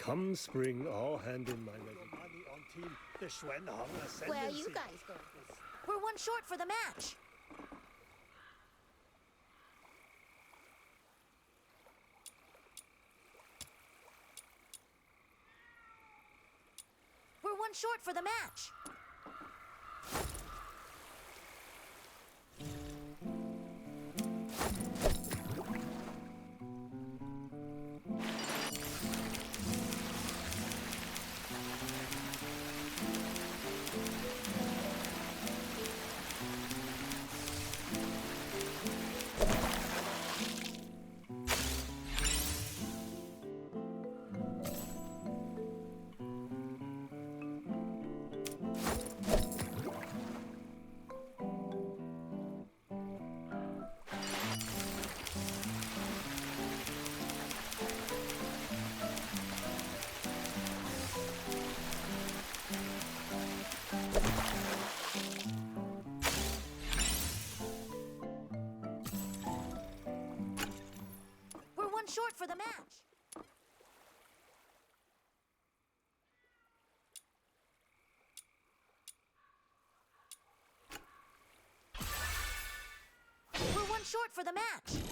Come spring, I'll hand in my resignation. Where are you guys going? We're one short for the match. We're one short for the match. We're one short for the match. We're one short for the match.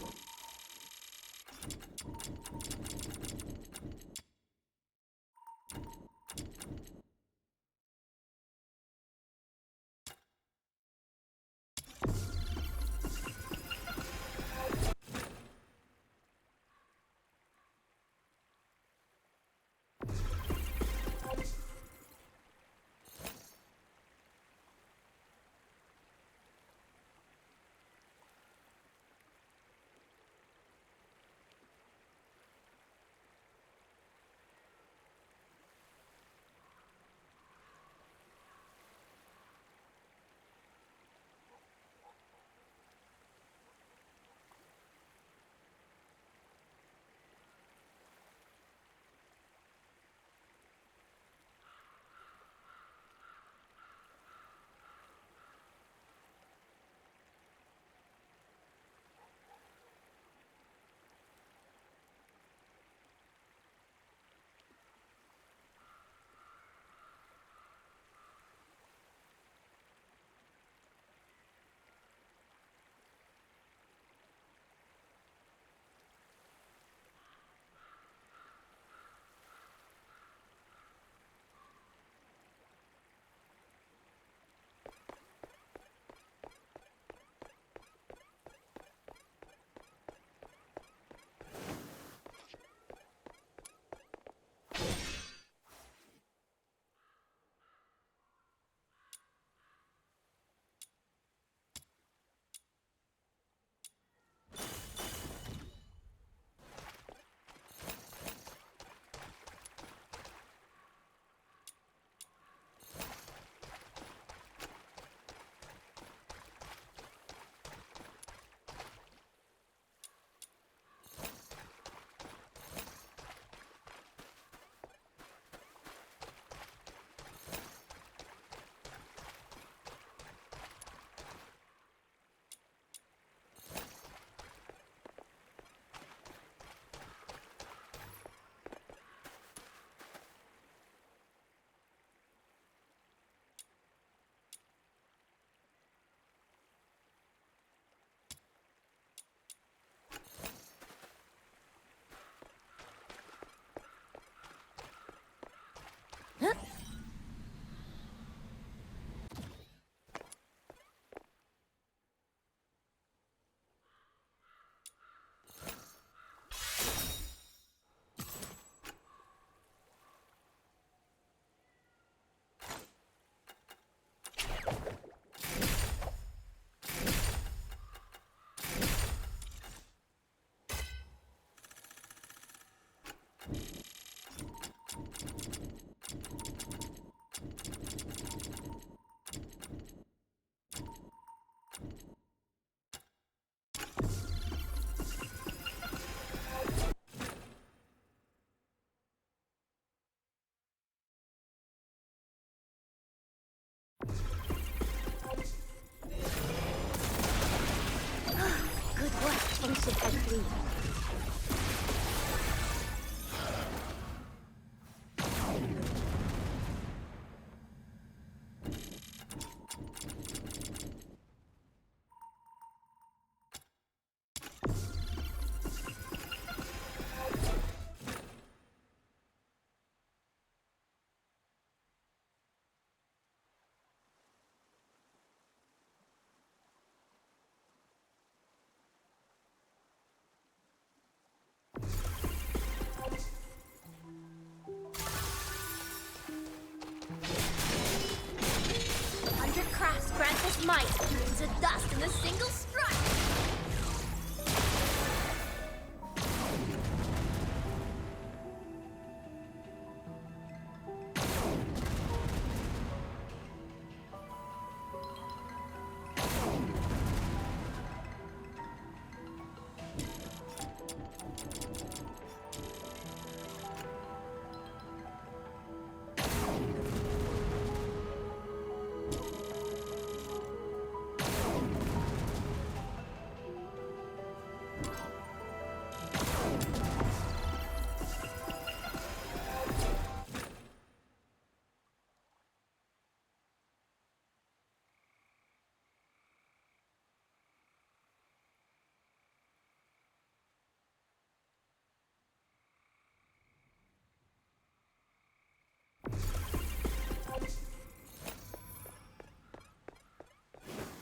might into dust in a single strike.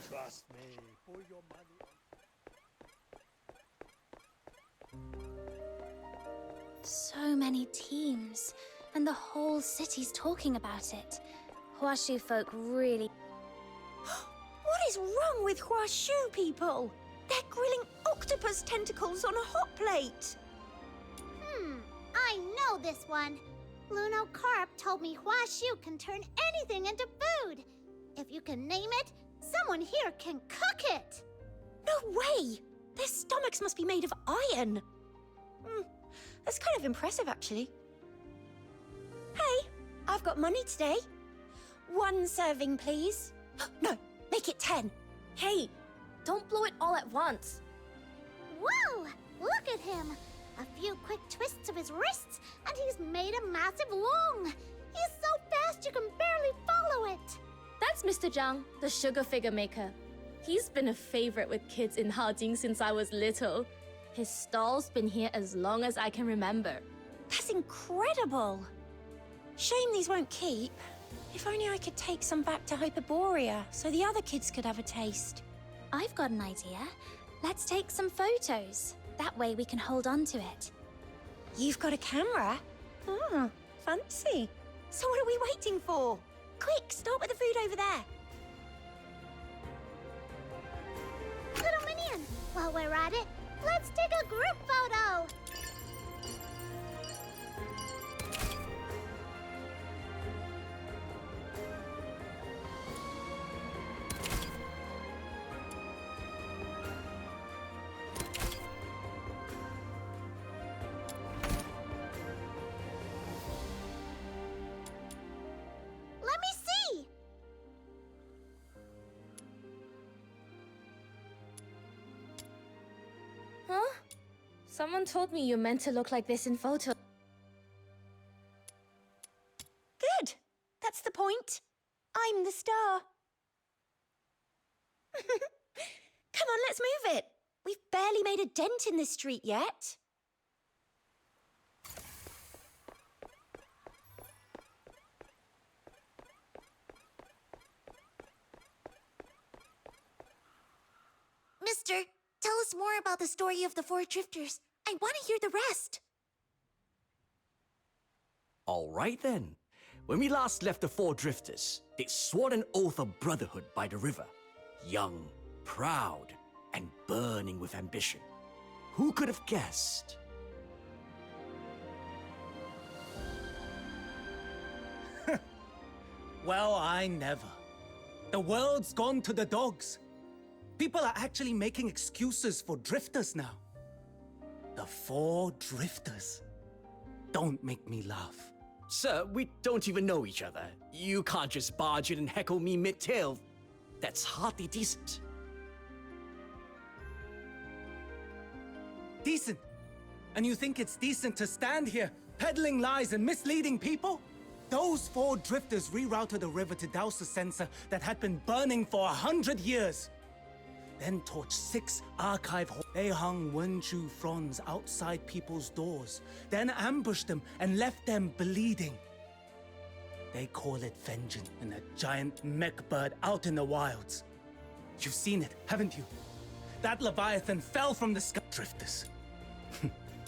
Trust me, put your money on. So many teams, and the whole city's talking about it. Huashu folk really... What is wrong with Huashu people? They're grilling octopus tentacles on a hot plate. I know this one. Luno Carp told me Huashu can turn anything into food. If you can name it, someone here can cook it. No way! Their stomachs must be made of iron. That's kind of impressive, actually. Hey, I've got money today. 1 serving, please. No, make it 10. Hey, don't blow it all at once. Whoa! Look at him. A few quick twists of his wrists, and he's made a massive long. He's so fast you can barely follow it. That's Mr. Zhang, the sugar figure maker. He's been a favorite with kids in Haojing since I was little. His stall's been here as long as I can remember. That's incredible. Shame these won't keep. If only I could take some back to Hyperborea so the other kids could have a taste. I've got an idea. Let's take some photos. That way we can hold on to it. You've got a camera? Fancy. So what are we waiting for? Quick, start with the food over there. Little Minion, while we're at it, let's take a group photo. Let me see. Huh? Someone told me you're meant to look like this in photos. Good. That's the point. I'm the star. Come on, let's move it. We've barely made a dent in this street yet. Mister, tell us more about the story of the 4 drifters. I want to hear the rest. All right then. When we last left the 4 drifters, they swore an oath of brotherhood by the river. Young, proud, and burning with ambition. Who could have guessed? Well, I never. The world's gone to the dogs. People are actually making excuses for drifters now. The 4 drifters. Don't make me laugh. Sir, we don't even know each other. You can't just barge in and heckle me mid-tail. That's hardly decent. Decent? And you think it's decent to stand here, peddling lies and misleading people? Those 4 drifters rerouted the river to douse the censer that had been burning for 100 years. Then torched 6 archive They hung Wenchu fronds outside people's doors, then ambushed them and left them bleeding. They call it vengeance and a giant mech bird out in the wilds. You've seen it, haven't you? That Leviathan fell from the sky. Drifters.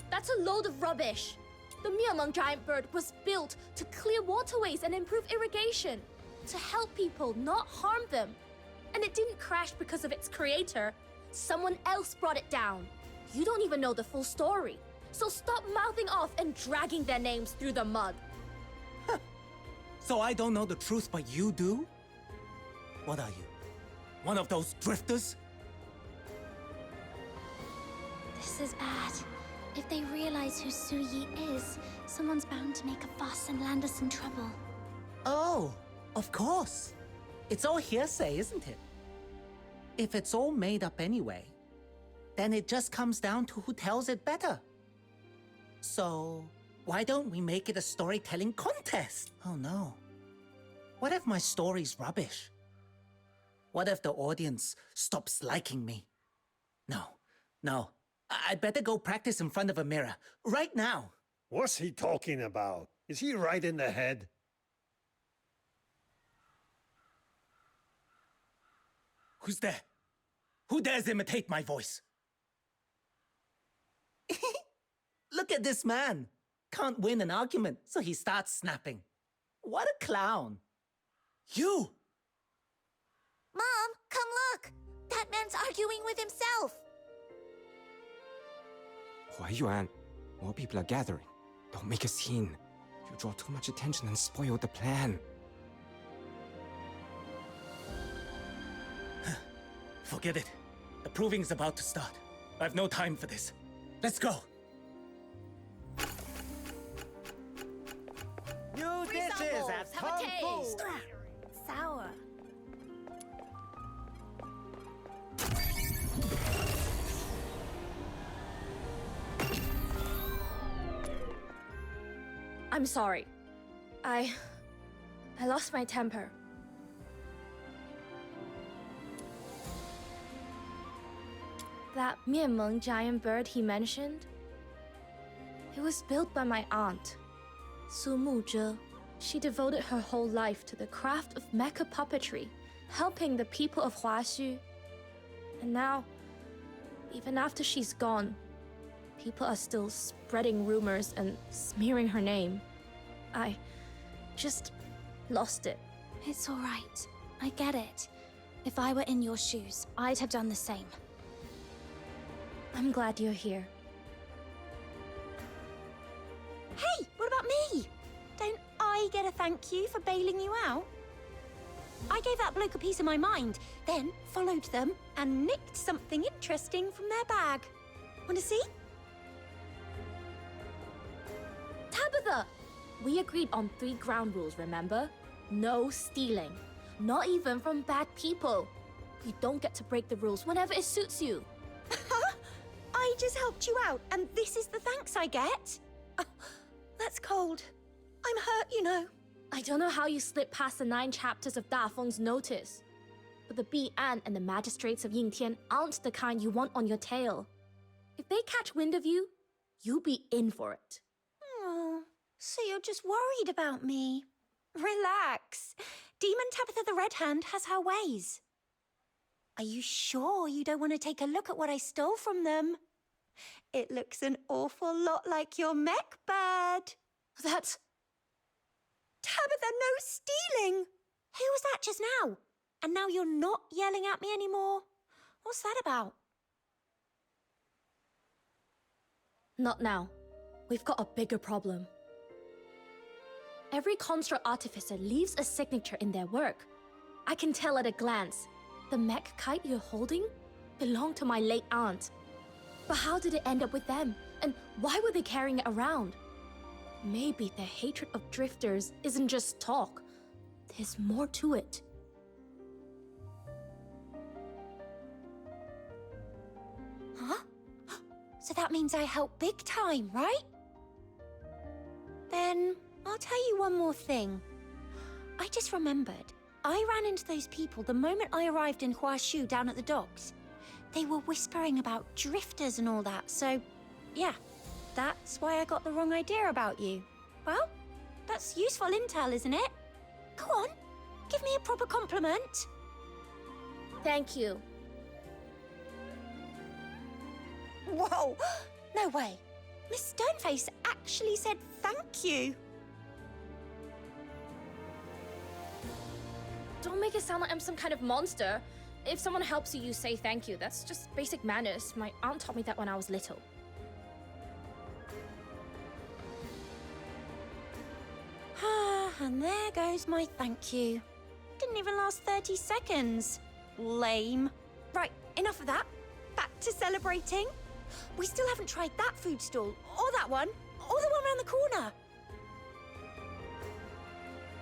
That's a load of rubbish. The Miamong giant bird was built to clear waterways and improve irrigation. To help people, not harm them. And it didn't crash because of its creator. Someone else brought it down. You don't even know the full story. So stop mouthing off and dragging their names through the mud. So I don't know the truth, but you do? What are you? One of those drifters? This is bad. If they realize who Su Yi is, someone's bound to make a fuss and land us in trouble. Oh, of course. It's all hearsay, isn't it? If it's all made up anyway, then it just comes down to who tells it better. So, why don't we make it a storytelling contest? Oh no. What if my story's rubbish? What if the audience stops liking me? No. I'd better go practice in front of a mirror, right now. What's he talking about? Is he right in the head? Who's there? Who dares imitate my voice? Look at this man. Can't win an argument, so he starts snapping. What a clown. You! Mom, come look! That man's arguing with himself! Huayuan, more people are gathering. Don't make a scene. You draw too much attention and spoil the plan. Forget it. The proving's about to start. I have no time for this. Let's go. New dishes at Have a Kung Fu. taste. Sour. I'm sorry. I lost my temper. That Mianmeng giant bird he mentioned, it was built by my aunt, Su Muzhe. She devoted her whole life to the craft of mecha puppetry, helping the people of Huaxu. And now, even after she's gone, people are still spreading rumors and smearing her name. I just lost it. It's all right. I get it. If I were in your shoes, I'd have done the same. I'm glad you're here. Hey, what about me? Don't I get a thank you for bailing you out? I gave that bloke a piece of my mind, then followed them and nicked something interesting from their bag. Want to see? Tabitha! We agreed on 3 ground rules, remember? No stealing. Not even from bad people. You don't get to break the rules whenever it suits you. I just helped you out, and this is the thanks I get? That's cold. I'm hurt, you know. I don't know how you slipped past the 9 chapters of Da Feng's notice. But the Bi'an and the magistrates of Yingtian aren't the kind you want on your tail. If they catch wind of you, you'll be in for it. Oh, so you're just worried about me. Relax. Demon Tabitha the Red Hand has her ways. Are you sure you don't want to take a look at what I stole from them? It looks an awful lot like your mech bird. That's... Tabitha, no stealing! Who was that just now? And now you're not yelling at me anymore? What's that about? Not now. We've got a bigger problem. Every construct artificer leaves a signature in their work. I can tell at a glance. The mech kite you're holding belonged to my late aunt. But how did it end up with them? And why were they carrying it around? Maybe their hatred of drifters isn't just talk. There's more to it. Huh? So that means I help big time, right? Then I'll tell you one more thing. I just remembered. I ran into those people the moment I arrived in Huaxu down at the docks. They were whispering about drifters and all that, so yeah, that's why I got the wrong idea about you. Well, that's useful intel, isn't it? Go on, give me a proper compliment. Thank you. Whoa, no way. Miss Stoneface actually said thank you. Don't make it sound like I'm some kind of monster. if someone helps you, you say thank you. That's just basic manners. My aunt taught me that when I was little. And there goes my thank you. Didn't even last 30 seconds. Lame. Right, enough of that. Back to celebrating. We still haven't tried that food stall, or that one, or the one around the corner.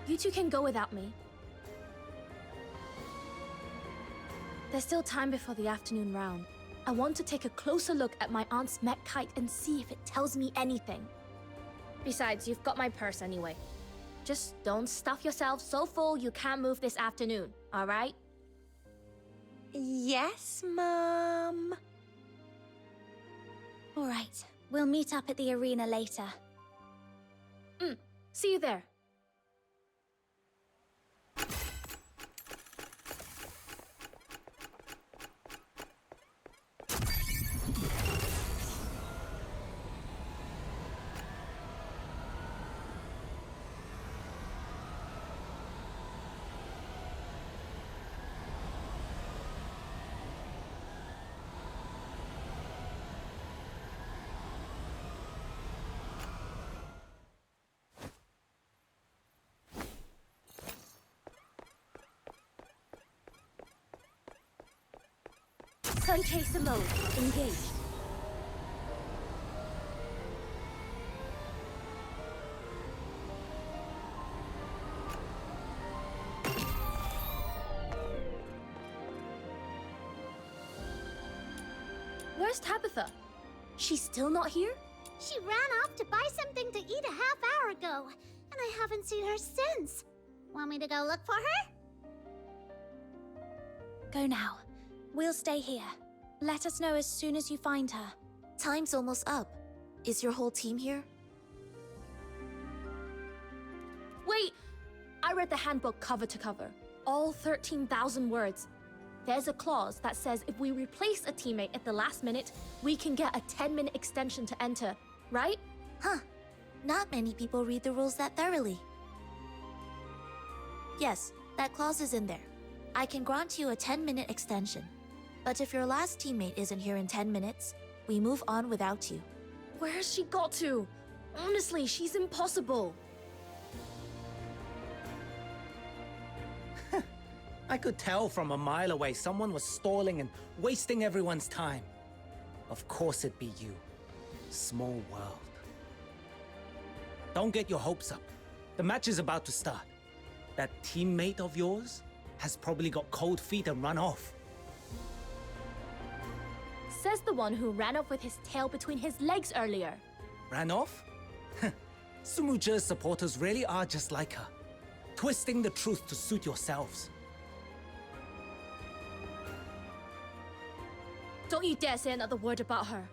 You two can go without me. There's still time before the afternoon round. I want to take a closer look at my aunt's mech kite and see if it tells me anything. Besides, you've got my purse anyway. Just don't stuff yourself so full you can't move this afternoon, all right? Yes, Mum. All right, we'll meet up at the arena later. See you there. Sun Chaser mode, engaged. Where's Tabitha? She's still not here? She ran off to buy something to eat a half hour ago, and I haven't seen her since. Want me to go look for her? Go now. We'll stay here. Let us know as soon as you find her. Time's almost up. Is your whole team here? Wait! I read the handbook cover to cover. All 13,000 words. There's a clause that says if we replace a teammate at the last minute, we can get a 10-minute extension to enter, right? Huh. Not many people read the rules that thoroughly. Yes, that clause is in there. I can grant you a 10-minute extension. But if your last teammate isn't here in 10 minutes, we move on without you. Where's she got to? Honestly, she's impossible. I could tell from a mile away someone was stalling and wasting everyone's time. Of course it'd be you. Small world. Don't get your hopes up. The match is about to start. That teammate of yours has probably got cold feet and run off. Says the one who ran off with his tail between his legs earlier. Ran off? Sumuja's supporters really are just like her. Twisting the truth to suit yourselves. Don't you dare say another word about her.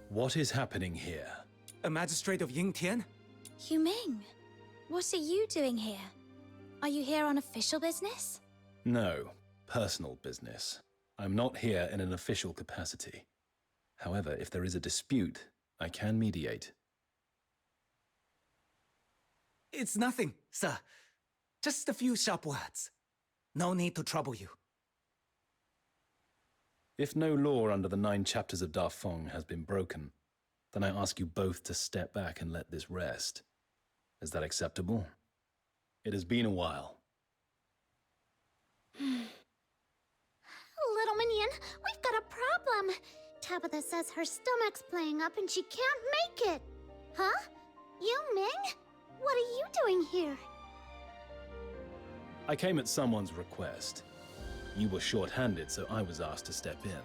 What is happening here? A magistrate of Yingtian? Yu Ming, what are you doing here? Are you here on official business? No, personal business. I'm not here in an official capacity. However, if there is a dispute, I can mediate. It's nothing, sir. Just a few sharp words. No need to trouble you. If no law under the 9 chapters of Dafeng has been broken, then I ask you both to step back and let this rest. Is that acceptable? It has been a while. Little Minion, we've got a problem. Tabitha says her stomach's playing up and she can't make it. Huh? Yu Ming? What are you doing here? I came at someone's request. You were short-handed, so I was asked to step in.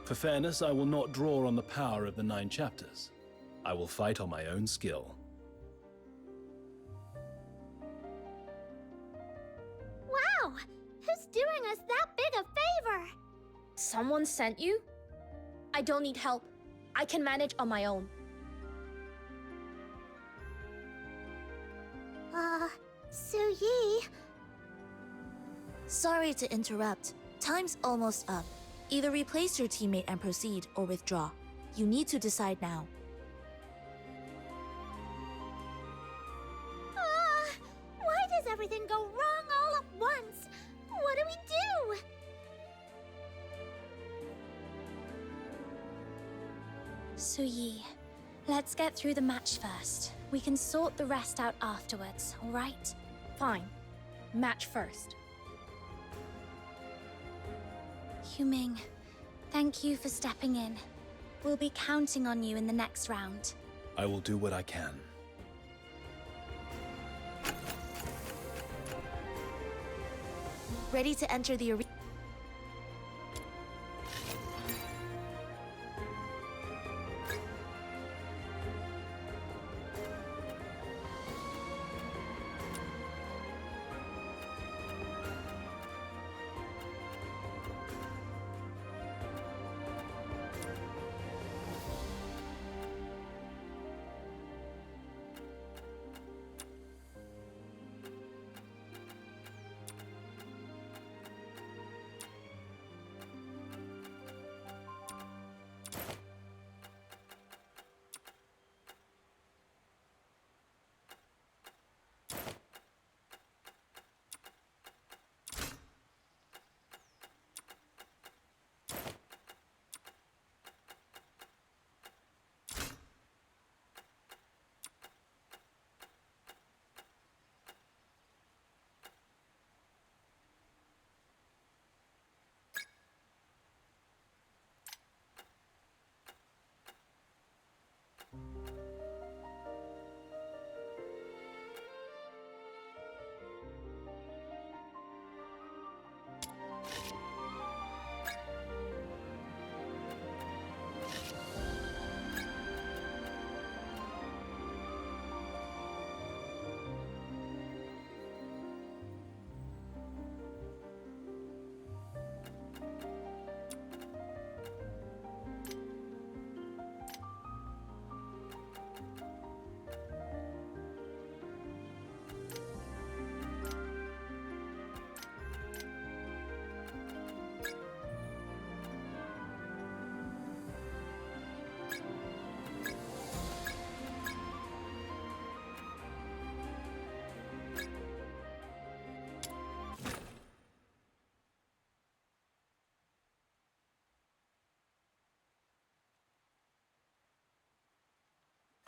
For fairness, I will not draw on the power of the 9 chapters. I will fight on my own skill. Wow! Who's doing us that big a favor? Someone sent you? I don't need help. I can manage on my own. Su Yi. Sorry to interrupt. Time's almost up. Either replace your teammate and proceed, or withdraw. You need to decide now. Suyi, let's get through the match first. We can sort the rest out afterwards, all right? Fine. Match first. Huming, thank you for stepping in. We'll be counting on you in the next round. I will do what I can. Ready to enter the arena?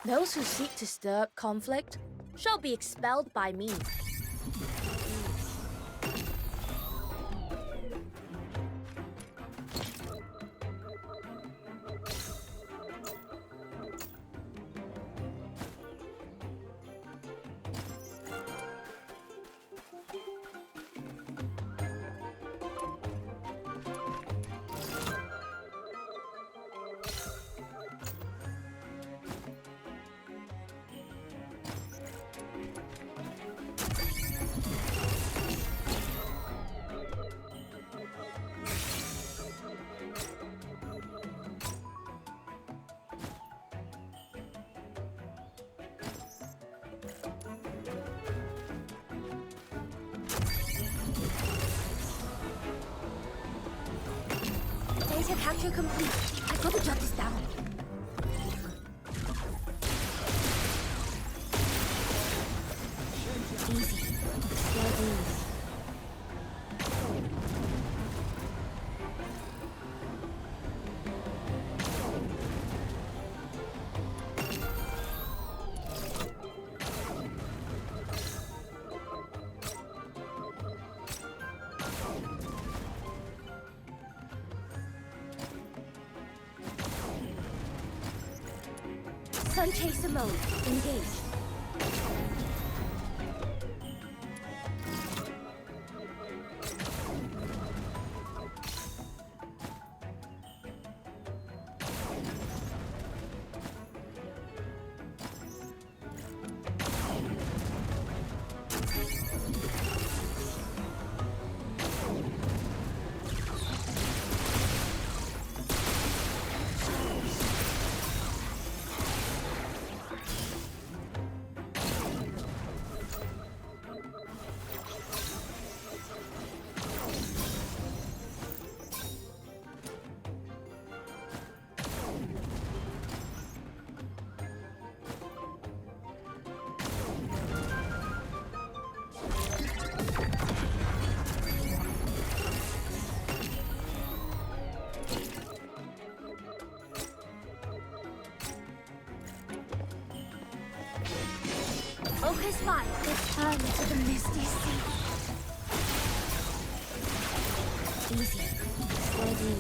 Those who seek to stir up conflict shall be expelled by me. Data capture complete. I've got to jot this down. Easy. Slow breeze. Sun Chaser mode. Engage. Focus fire. Return to the misty sea. Easy. Steady.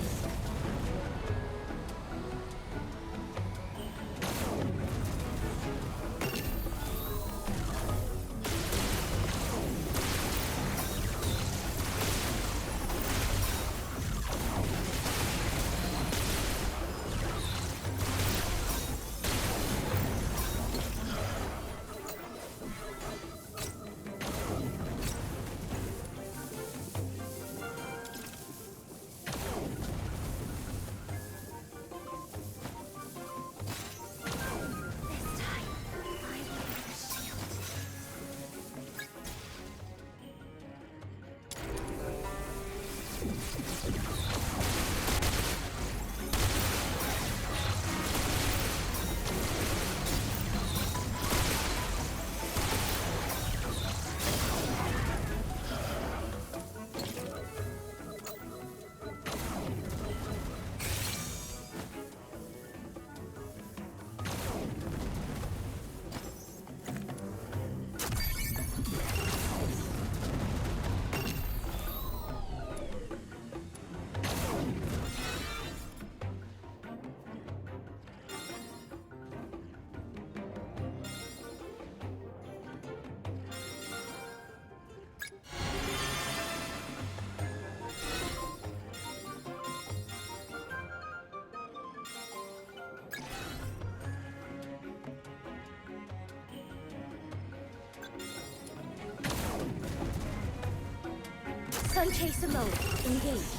Sun Chaser mode. Engage.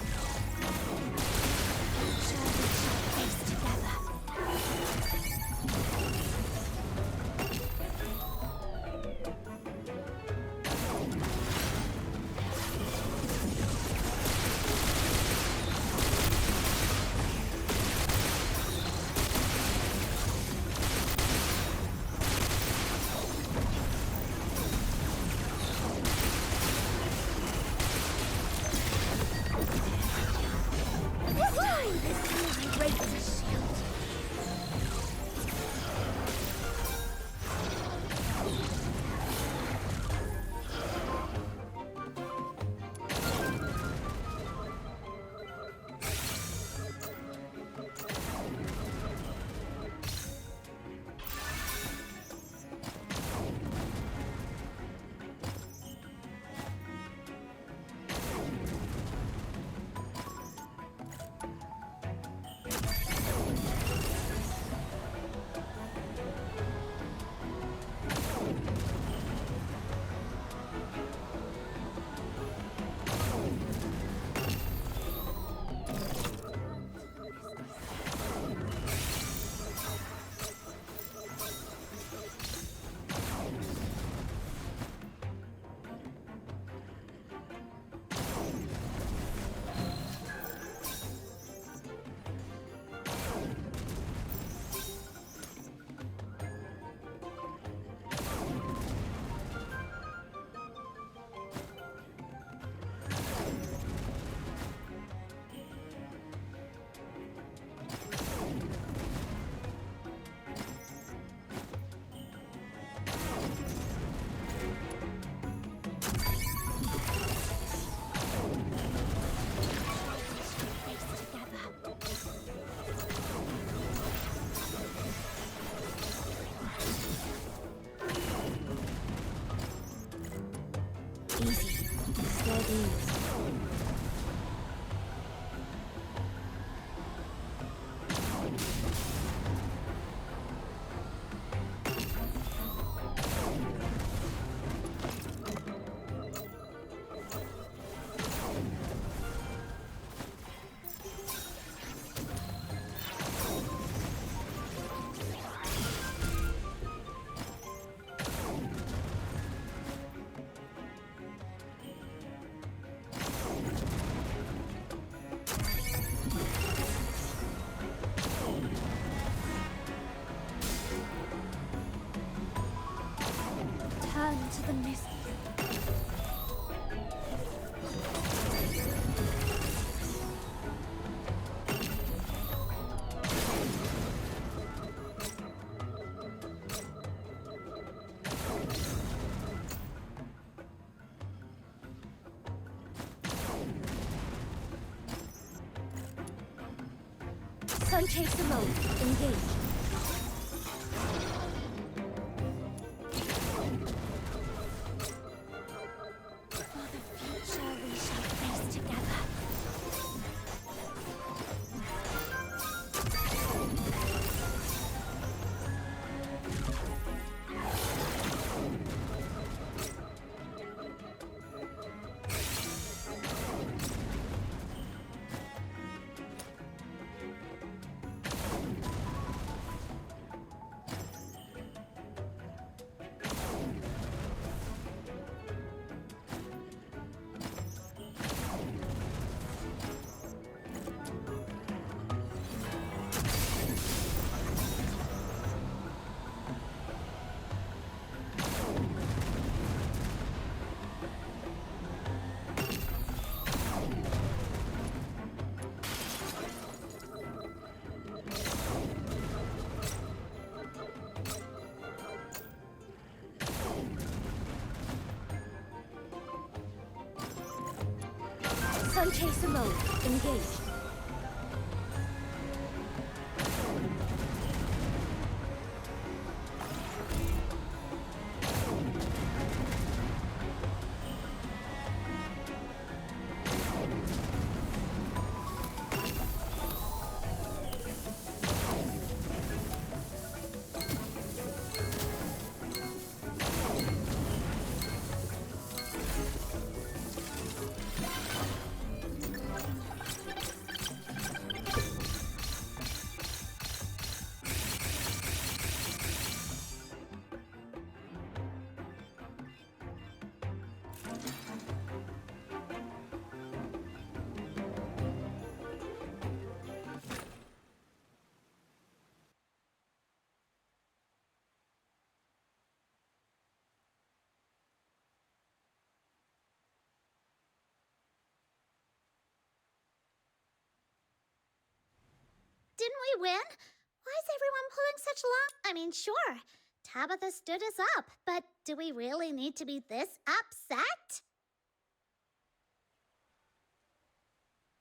Shall we face together? Easy. Steady. Turn to the mist. Sun Chaser mode. Engage. For the future we shall face together. Sun Chaser mode. Engage. Didn't we win? Why is everyone pulling such sure, Tabitha stood us up, but do we really need to be this upset?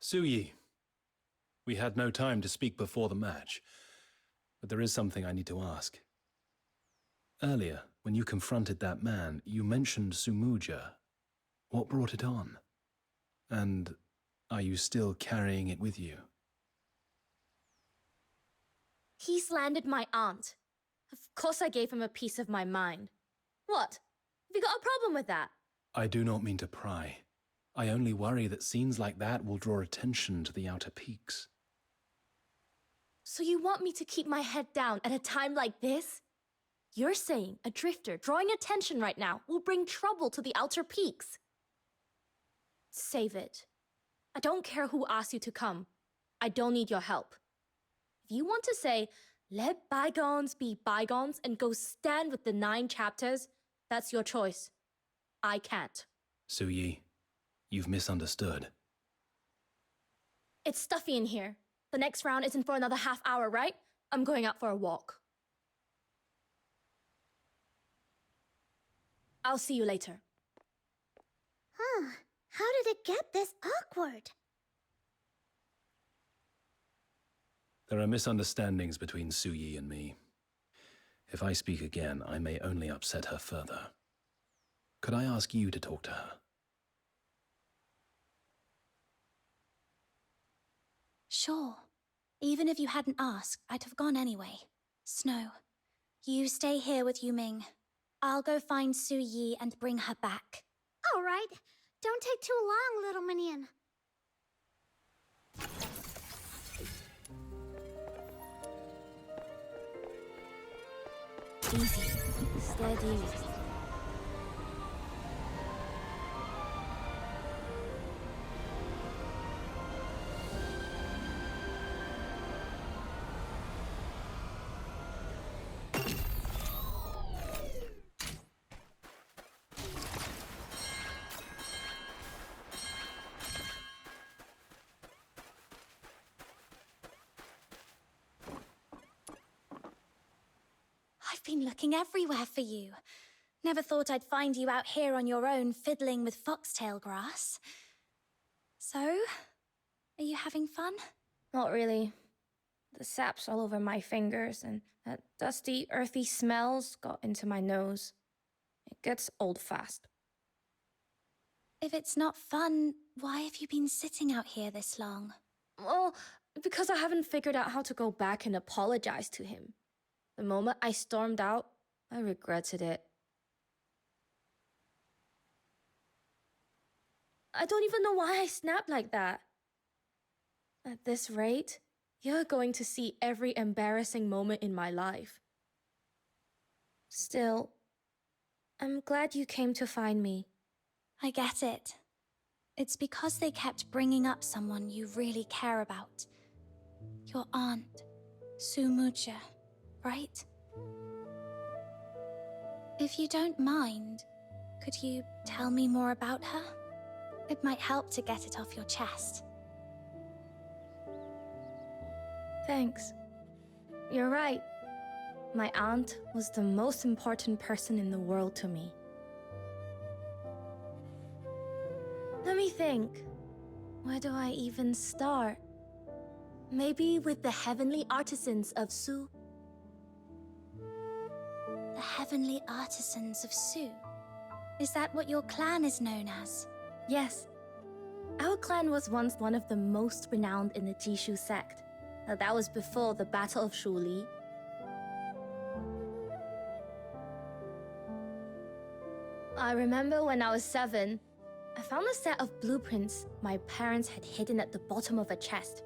Suyi, we had no time to speak before the match, but there is something I need to ask. Earlier, when you confronted that man, you mentioned Sumuja. What brought it on? And are you still carrying it with you? He slandered my aunt. Of course I gave him a piece of my mind. What? Have you got a problem with that? I do not mean to pry. I only worry that scenes like that will draw attention to the Outer Peaks. So you want me to keep my head down at a time like this? You're saying a drifter drawing attention right now will bring trouble to the Outer Peaks. Save it. I don't care who asks you to come. I don't need your help. If you want to say, let bygones be bygones and go stand with the 9 chapters, that's your choice. I can't. Suyi, you've misunderstood. It's stuffy in here. The next round isn't for another half hour, right? I'm going out for a walk. I'll see you later. Huh. How did it get this awkward? There are misunderstandings between Suyi and me. If I speak again, I may only upset her further. Could I ask you to talk to her? Sure. Even if you hadn't asked, I'd have gone anyway. Snow, you stay here with Yuming. I'll go find Su Yi and bring her back. All right. Don't take too long, little minion. Easy. Steady. I've been looking everywhere for you. Never thought I'd find you out here on your own fiddling with foxtail grass. So, are you having fun? Not really. The sap's all over my fingers, and that dusty, earthy smells got into my nose. It gets old fast. If it's not fun, why have you been sitting out here this long? Well, because I haven't figured out how to go back and apologize to him. The moment I stormed out, I regretted it. I don't even know why I snapped like that. At this rate, you're going to see every embarrassing moment in my life. Still, I'm glad you came to find me. I get it. It's because they kept bringing up someone you really care about. Your aunt, Sumuja, right? If you don't mind, could you tell me more about her? It might help to get it off your chest. Thanks. You're right. My aunt was the most important person in the world to me. Let me think. Where do I even start? Maybe with the heavenly artisans of Su. The Heavenly Artisans of Su. Is that what your clan is known as? Yes. Our clan was once one of the most renowned in the Jishu sect. That was before the Battle of Shuli. I remember when I was 7, I found a set of blueprints my parents had hidden at the bottom of a chest.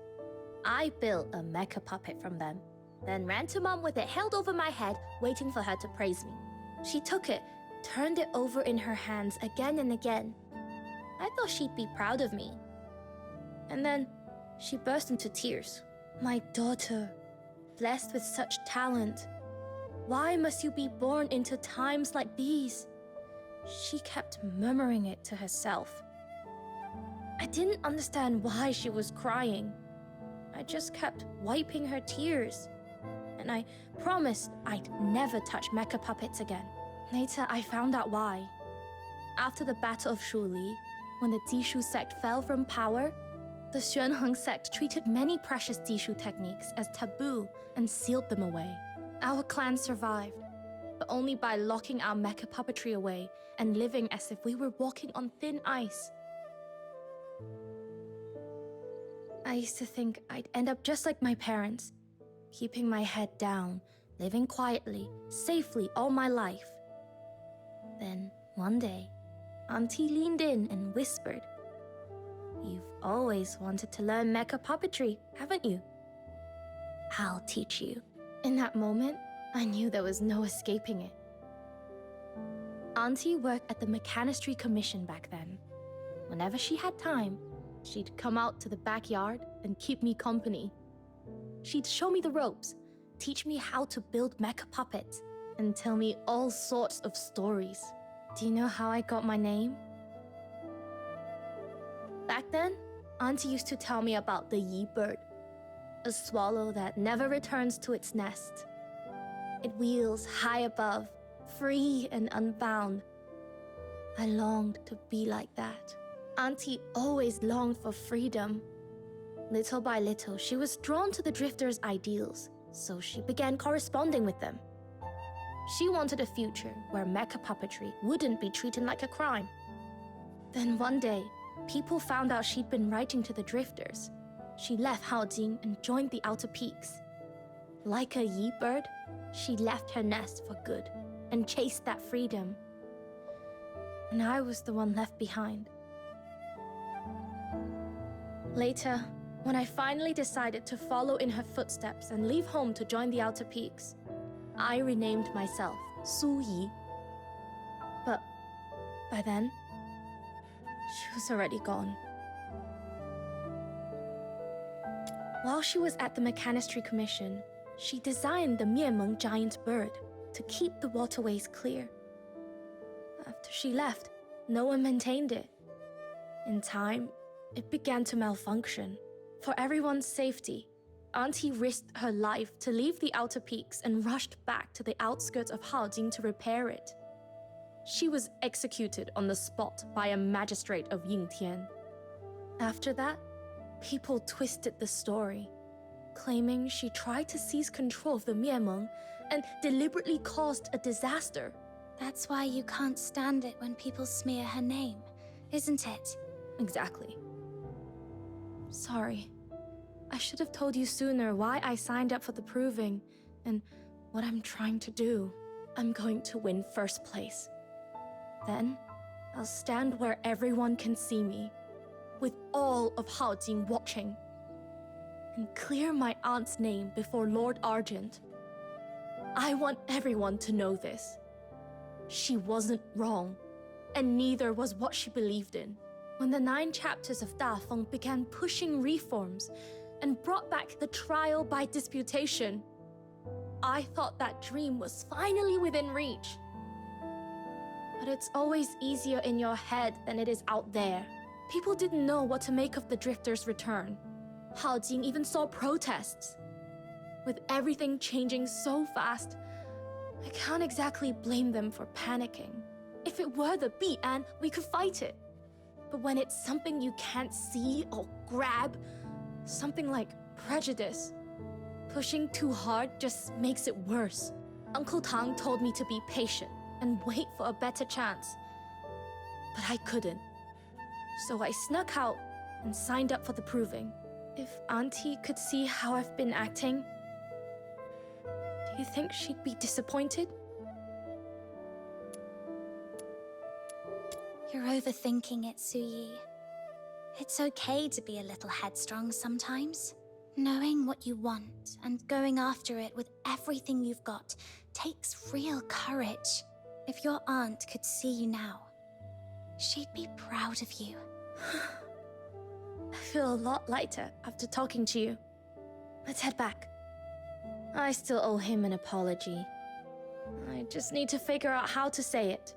I built a mecha puppet from them, then ran to Mom with it held over my head, waiting for her to praise me. She took it, turned it over in her hands again and again. I thought she'd be proud of me. And then she burst into tears. My daughter, blessed with such talent. Why must you be born into times like these? She kept murmuring it to herself. I didn't understand why she was crying. I just kept wiping her tears. And I promised I'd never touch mecha puppets again. Later, I found out why. After the Battle of Shuli, when the Jishu sect fell from power, the Xuanheng sect treated many precious Jishu techniques as taboo and sealed them away. Our clan survived, but only by locking our mecha puppetry away and living as if we were walking on thin ice. I used to think I'd end up just like my parents, keeping my head down, living quietly, safely all my life. Then, one day, Auntie leaned in and whispered, "You've always wanted to learn mecha puppetry, haven't you? I'll teach you." In that moment, I knew there was no escaping it. Auntie worked at the Mechanistry Commission back then. Whenever she had time, she'd come out to the backyard and keep me company. She'd show me the ropes, teach me how to build mecha puppets, and tell me all sorts of stories. Do you know how I got my name? Back then, Auntie used to tell me about the Yi bird, a swallow that never returns to its nest. It wheels high above, free and unbound. I longed to be like that. Auntie always longed for freedom. Little by little, she was drawn to the drifters' ideals, so she began corresponding with them. She wanted a future where mecha puppetry wouldn't be treated like a crime. Then one day, people found out she'd been writing to the drifters. She left Haojing and joined the Outer Peaks. Like a Yi bird, she left her nest for good and chased that freedom. And I was the one left behind. Later, when I finally decided to follow in her footsteps and leave home to join the Outer Peaks, I renamed myself Su Yi. But by then, she was already gone. While she was at the Mechanistry Commission, she designed the Miemeng giant bird to keep the waterways clear. After she left, no one maintained it. In time, it began to malfunction. For everyone's safety, Auntie risked her life to leave the Outer Peaks and rushed back to the outskirts of Haojing to repair it. She was executed on the spot by a magistrate of Yingtian. After that, people twisted the story. claiming she tried to seize control of the Miemeng and deliberately caused a disaster. That's why you can't stand it when people smear her name, isn't it? Exactly. Sorry. I should have told you sooner why I signed up for the proving and what I'm trying to do. I'm going to win first place. Then, I'll stand where everyone can see me, with all of Haojing watching, and clear my aunt's name before Lord Argent. I want everyone to know this. She wasn't wrong, and neither was what she believed in. When the 9 chapters of Da Feng began pushing reforms and brought back the trial by disputation, I thought that dream was finally within reach. But it's always easier in your head than it is out there. People didn't know what to make of the Drifters' return. Haojing even saw protests. With everything changing so fast, I can't exactly blame them for panicking. If it were the Bi'an, we could fight it. But when it's something you can't see or grab, something like prejudice, pushing too hard just makes it worse. Uncle Tang told me to be patient and wait for a better chance. But I couldn't. So I snuck out and signed up for the proving. If Auntie could see how I've been acting, do you think she'd be disappointed? You're overthinking it, Suyi. It's okay to be a little headstrong sometimes. Knowing what you want and going after it with everything you've got takes real courage. If your aunt could see you now, she'd be proud of you. I feel a lot lighter after talking to you. Let's head back. I still owe him an apology. I just need to figure out how to say it.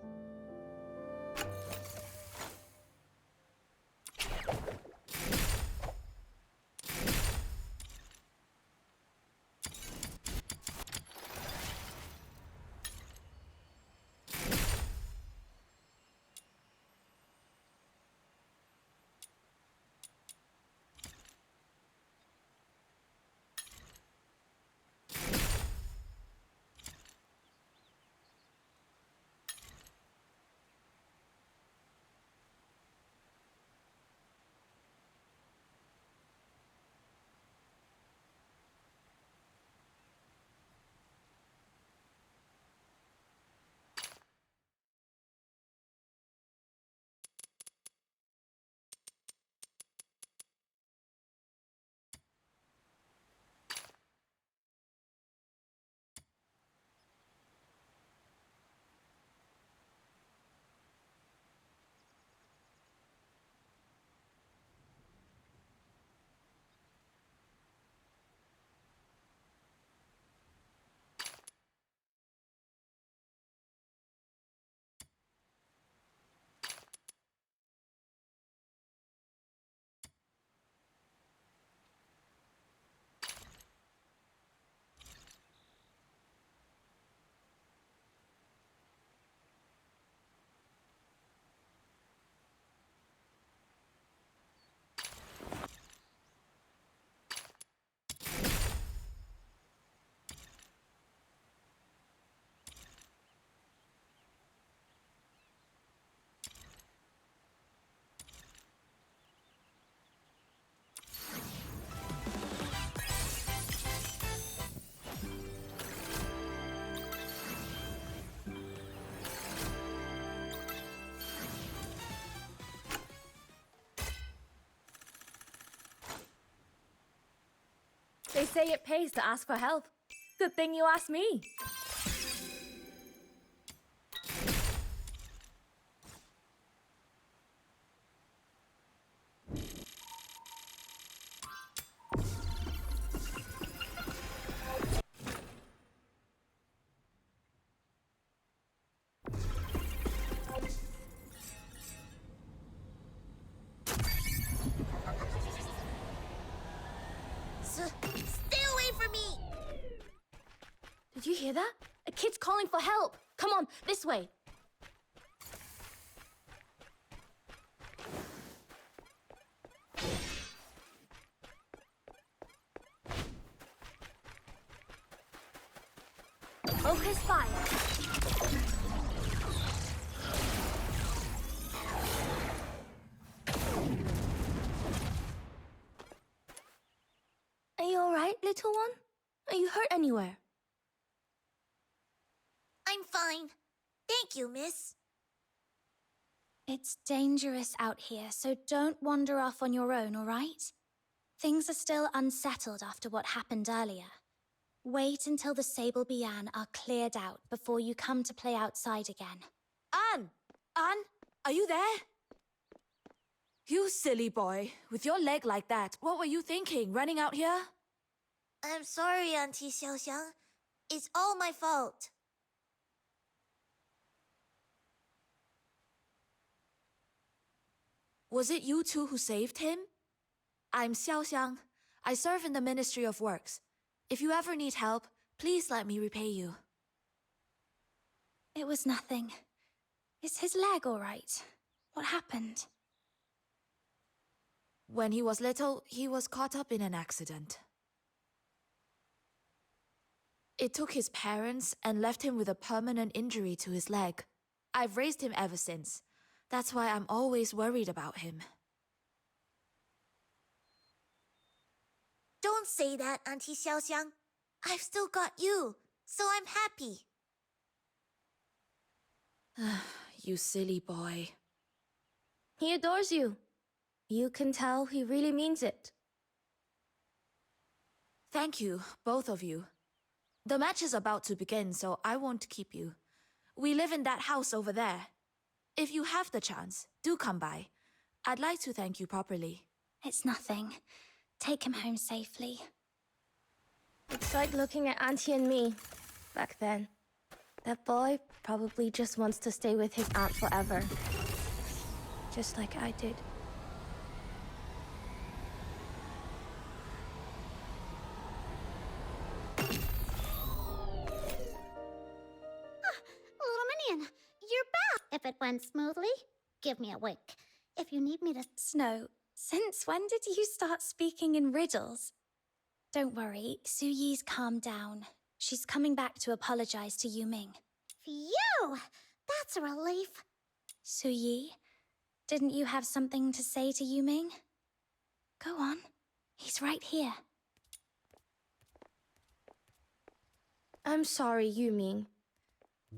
They say it pays to ask for help. Good thing you asked me. Stay away from me! Did you hear that? A kid's calling for help. Come on, this way. Focus fire. Are you alright, little one? Are you hurt anywhere? I'm fine. Thank you, miss. It's dangerous out here, so don't wander off on your own, all right? Things are still unsettled after what happened earlier. Wait until the Sable Bian are cleared out before you come to play outside again. Anne! Anne, are you there? You silly boy. With your leg like that, what were you thinking, running out here? I'm sorry, Auntie Xiaoxiang. It's all my fault. Was it you two who saved him? I'm Xiaoxiang. I serve in the Ministry of Works. If you ever need help, please let me repay you. It was nothing. Is his leg all right? What happened? When he was little, he was caught up in an accident. It took his parents and left him with a permanent injury to his leg. I've raised him ever since. That's why I'm always worried about him. Don't say that, Auntie Xiaoxiang. I've still got you, so I'm happy. You silly boy. He adores you. You can tell he really means it. Thank you, both of you. The match is about to begin, so I won't keep you. We live in that house over there. If you have the chance, do come by. I'd like to thank you properly. It's nothing. Take him home safely. It's like looking at Auntie and me back then. That boy probably just wants to stay with his aunt forever. Just like I did. Little Minion, you're back! If it went smoothly, give me a wink. If you need me to... Snow, since when did you start speaking in riddles? Don't worry, Su Yi's calmed down. She's coming back to apologize to Yu Ming. Phew! That's a relief. Su Yi, didn't you have something to say to Yu Ming? Go on. He's right here. I'm sorry, Yu Ming.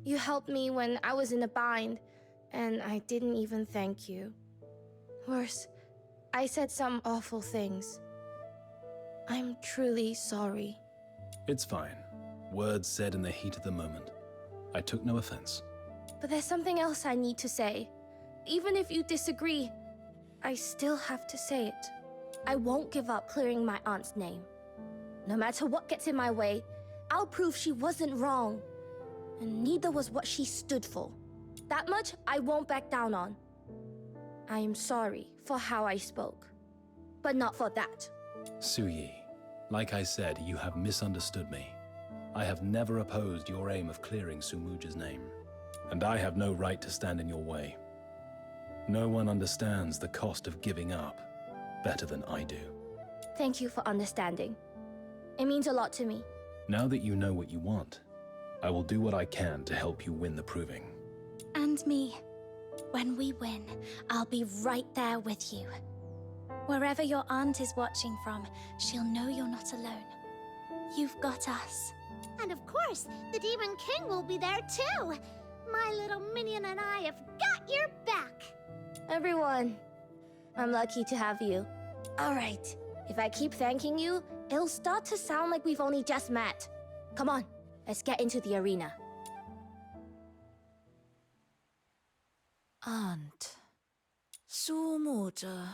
You helped me when I was in a bind, and I didn't even thank you. Worse, I said some awful things. I'm truly sorry. It's fine. Words said in the heat of the moment. I took no offense. But there's something else I need to say. Even if you disagree, I still have to say it. I won't give up clearing my aunt's name. No matter what gets in my way, I'll prove she wasn't wrong. And neither was what she stood for. That much I won't back down on. I am sorry for how I spoke. But not for that. Su Yi, like I said, you have misunderstood me. I have never opposed your aim of clearing Su Muja's name. And I have no right to stand in your way. No one understands the cost of giving up better than I do. Thank you for understanding. It means a lot to me. Now that you know what you want, I will do what I can to help you win the proving. And me. When we win, I'll be right there with you. Wherever your aunt is watching from, she'll know you're not alone. You've got us. And of course, the Demon King will be there too. My little minion and I have got your back. Everyone, I'm lucky to have you. All right, if I keep thanking you, it'll start to sound like we've only just met. Come on, let's get into the arena. Aunt. Su Muzhe.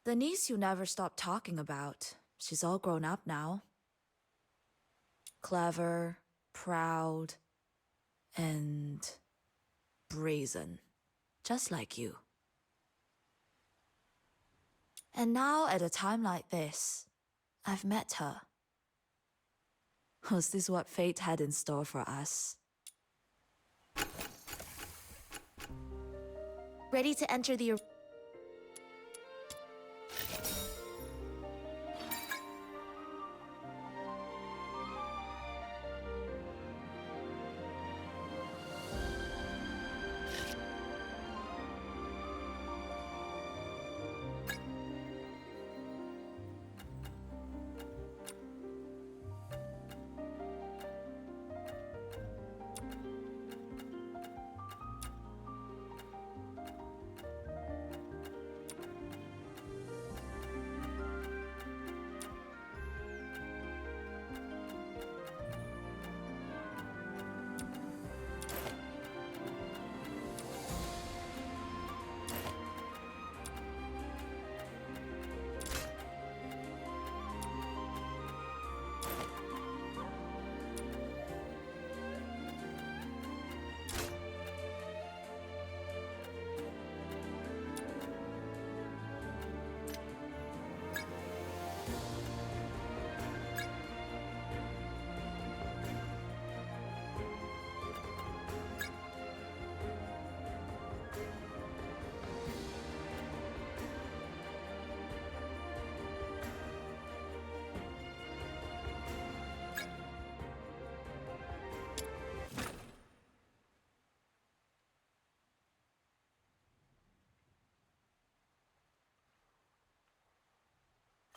The niece you never stopped talking about. She's all grown up now. Clever, proud, and brazen. Just like you. And now, at a time like this, I've met her. Was this what fate had in store for us? Ready to enter the...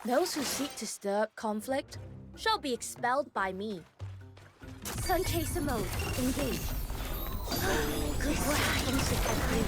Those who seek to stir up conflict shall be expelled by me. Sun Chaser mode, engage. Good work, Fengshi complete.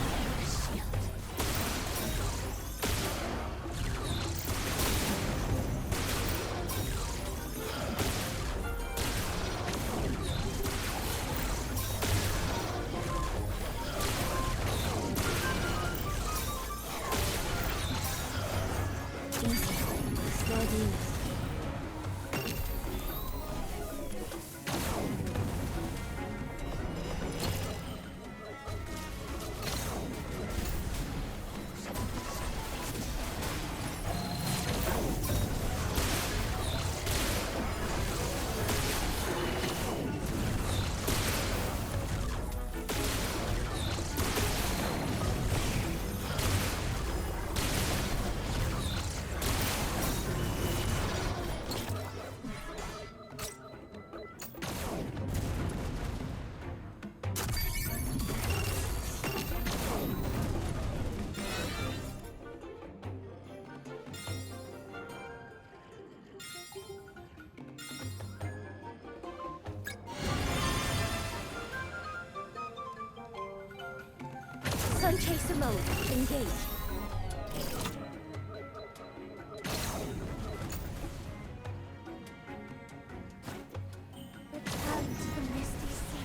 Sun Chaser mode, engage. Return to the Misty Sea.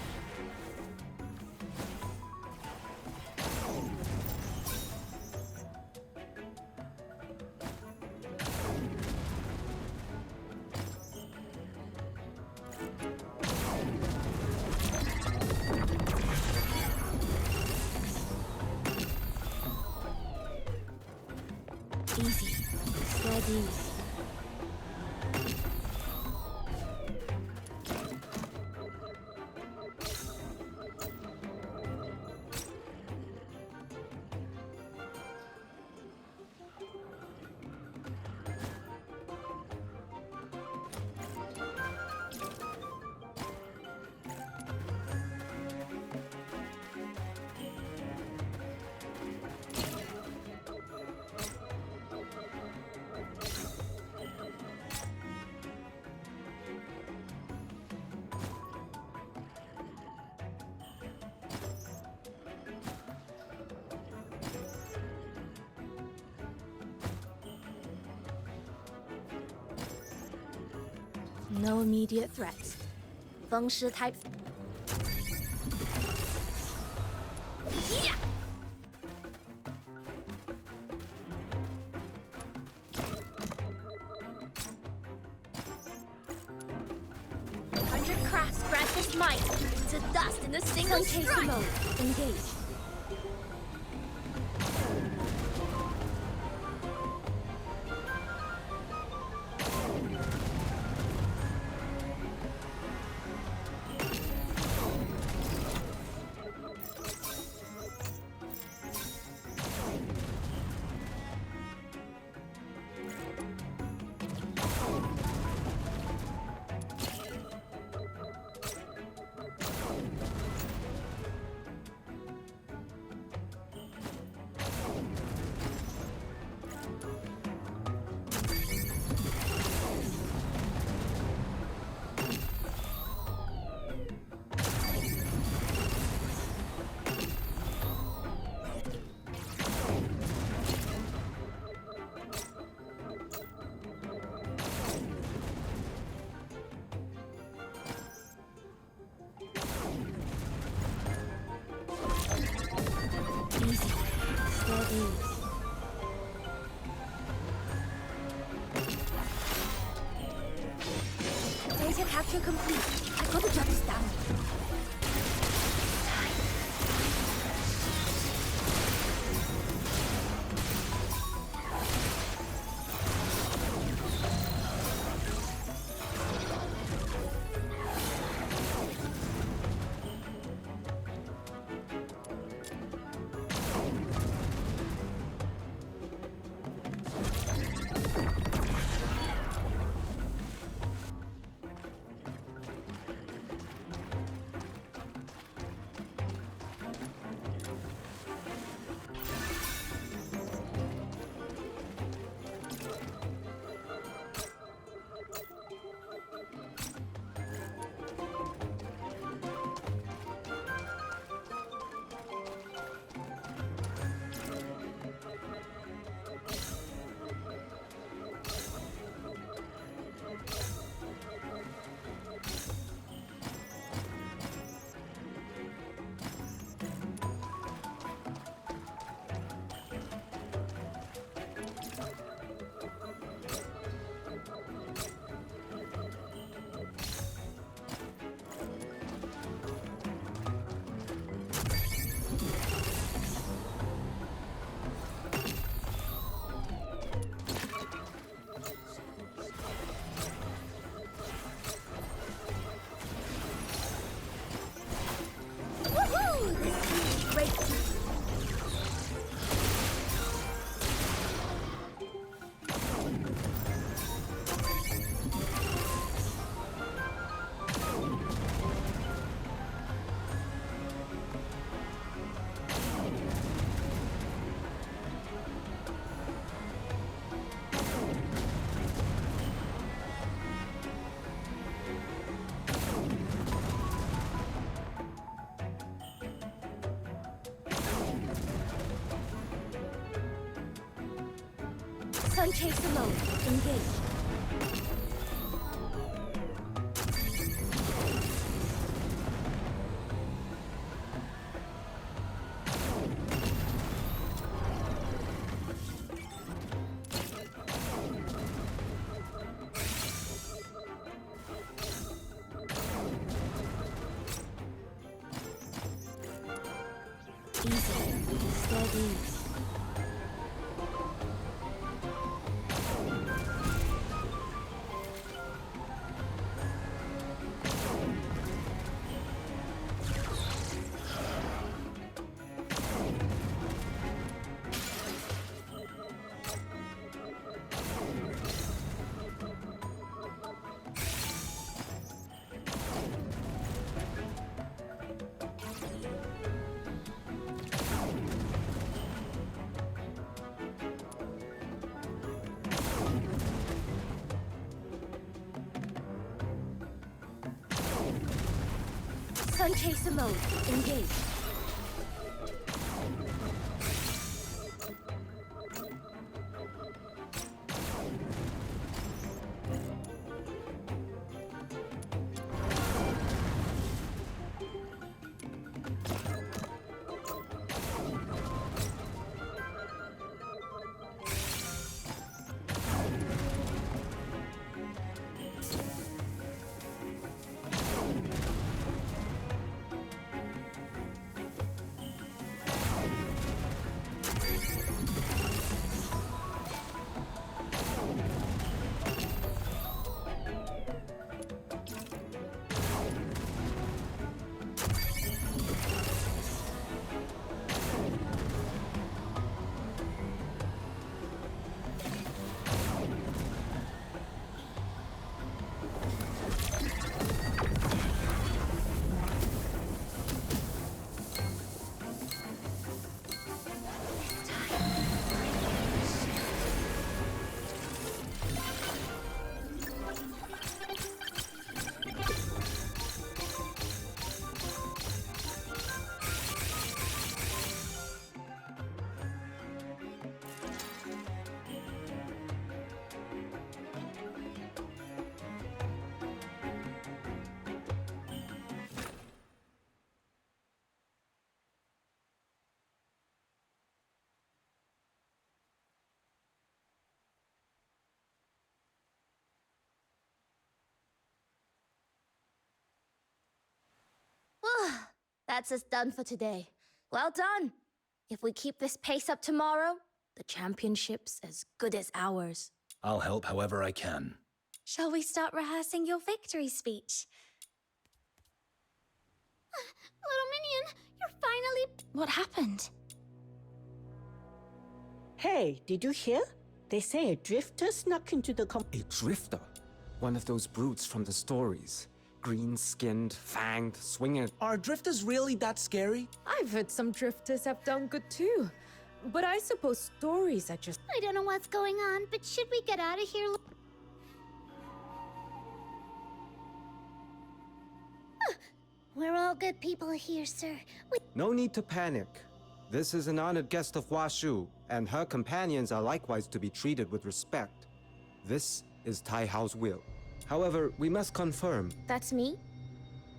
Easy, steady. No immediate threats. Fengshi type. Yeah! 100 crafts grant this might to dust in a single strike. Mode. Engage. Data capture complete. I gotta jot this down. Sun Chaser mode. Engage. Easy. Steady. Sun Chaser mode. Engage. That's us done for today. Well done. If we keep this pace up tomorrow, the championship's as good as ours. I'll help however I can. Shall we start rehearsing your victory speech? Little Minion, you're finally... What happened? Hey, did you hear? They say a drifter snuck into the A drifter? One of those brutes from the stories. Green-skinned, fanged, swinging... Are drifters really that scary? I've heard some drifters have done good too. But I suppose stories are just... I don't know what's going on, but should we get out of here? We're all good people here, sir. No need to panic. This is an honored guest of Huashu, and her companions are likewise to be treated with respect. This is Tai Hao's will. However, we must confirm. That's me?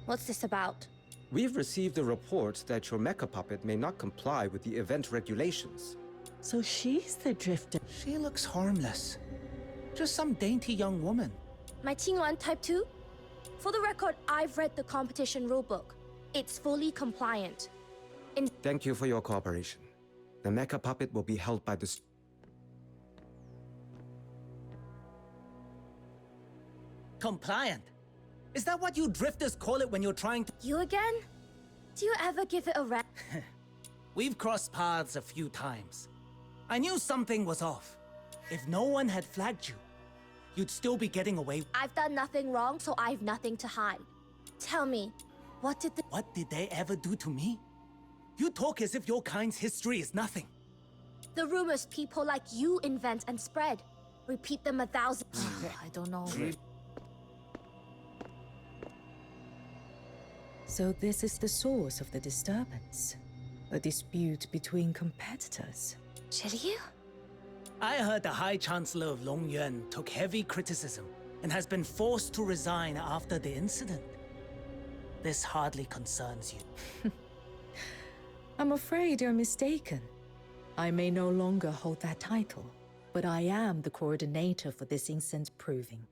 What's this about? We've received a report that your mecha puppet may not comply with the event regulations. So she's the drifter. She looks harmless. Just some dainty young woman. My Qingwan Type 2? For the record, I've read the competition rulebook. It's fully compliant. Thank you for your cooperation. The mecha puppet will be held by the... Compliant? Is that what you drifters call it when you're trying to... You again? Do you ever give it a rest? We've crossed paths a few times. I knew something was off. If no one had flagged you, you'd still be getting away. I've done nothing wrong, so I've nothing to hide. Tell me, what did the... What did they ever do to me? You talk as if your kind's history is nothing. The rumors people like you invent and spread. Repeat them 1,000... I don't know. So this is the source of the disturbance. A dispute between competitors. Shiryu? I heard the High Chancellor of Longyuan took heavy criticism and has been forced to resign after the incident. This hardly concerns you. I'm afraid you're mistaken. I may no longer hold that title, but I am the coordinator for this incense proving.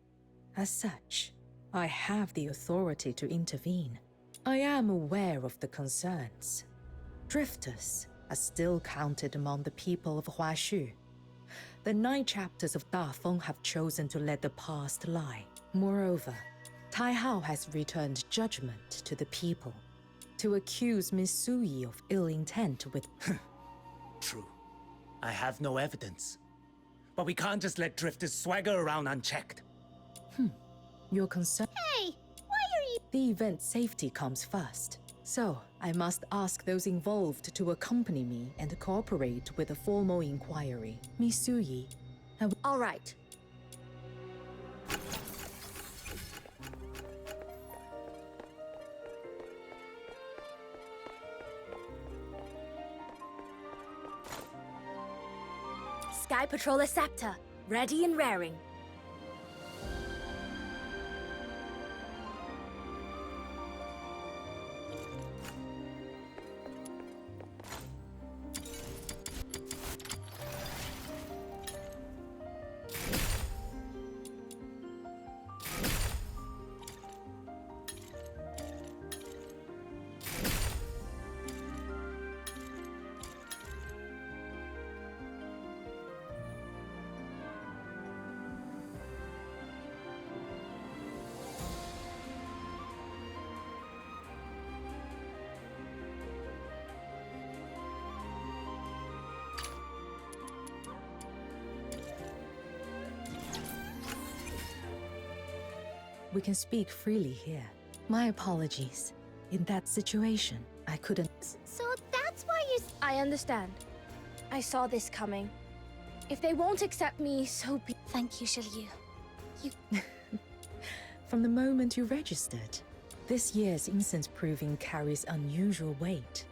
As such, I have the authority to intervene. I am aware of the concerns. Drifters are still counted among the people of Huashu. The 9 chapters of Dafeng have chosen to let the past lie. Moreover, Taihao has returned judgment to the people to accuse Miss Suyi of ill intent with... True. I have no evidence. But we can't just let drifters swagger around unchecked. Your concern... Hey, why are you... The event safety comes first. So, I must ask those involved to accompany me and cooperate with a formal inquiry. Miss Suyi, All right. Sky Patroller Scepter, ready and raring. we can speak freely here. My apologies. In that situation, I couldn't... So that's why you... I understand. I saw this coming. If they won't accept me, so be... Thank you, Shiryu. From the moment you registered, this year's incense proving carries unusual weight.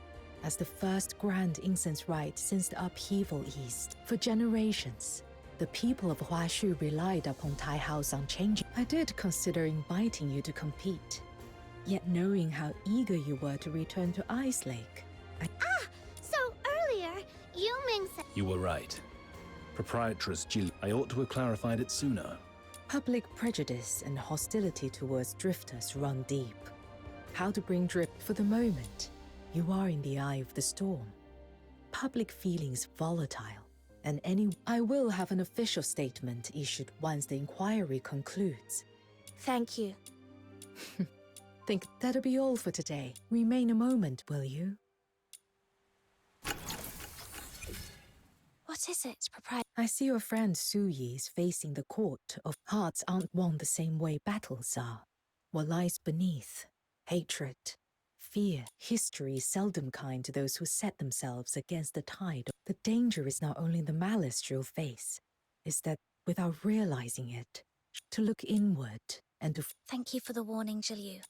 As the first grand incense rite since the upheaval east, for generations, the people of Huashu relied upon Taihao's unchanging. I did consider inviting you to compete. Yet knowing how eager you were to return to Ice Lake, So earlier, Yu Ming said... You were right. Proprietress Jill, I ought to have clarified it sooner. public prejudice and hostility towards drifters run deep. How to bring drift for the moment? You are in the eye of the storm. Public feelings volatile, and I will have an official statement issued once the inquiry concludes. Thank you. Think that'll be all for today. Remain a moment, will you? What is it, Proprietor? I see your friend Suyi is facing the court of hearts aren't won the same way battles are. What lies beneath? Hatred, fear. History is seldom kind to those who set themselves against the tide. The danger is not only the malice you'll face, is that without realizing it, to look inward and to... Thank you for the warning, Shiryu.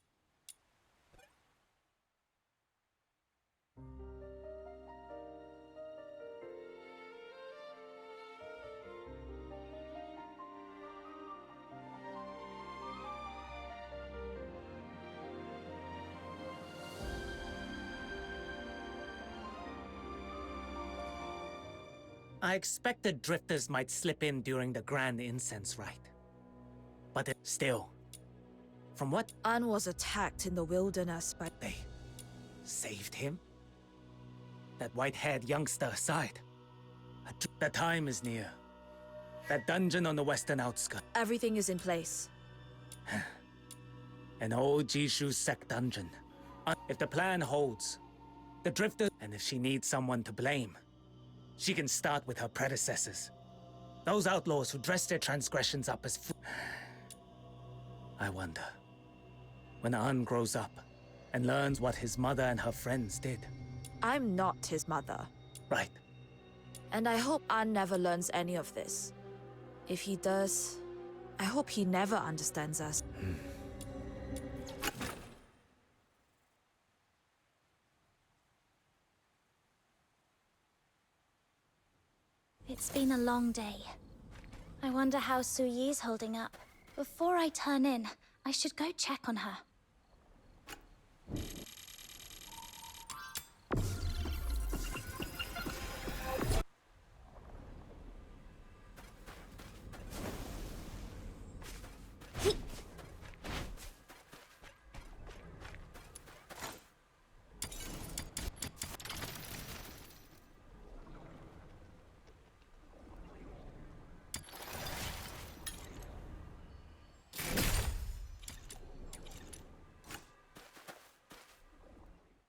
I expected drifters might slip in during the grand incense rite. But still, from what An was attacked in the wilderness by... they saved him? That white-haired youngster aside, the time is near. That dungeon on the western outskirts. Everything is in place. An old Jishu sect dungeon. If the plan holds, the drifters... And if she needs someone to blame, she can start with her predecessors. Those outlaws who dress their transgressions up as I wonder, when An grows up and learns what his mother and her friends did. I'm not his mother. Right. And I hope An never learns any of this. If he does, I hope he never understands us. It's been a long day. I wonder how Su Yi's holding up. Before I turn in, I should go check on her.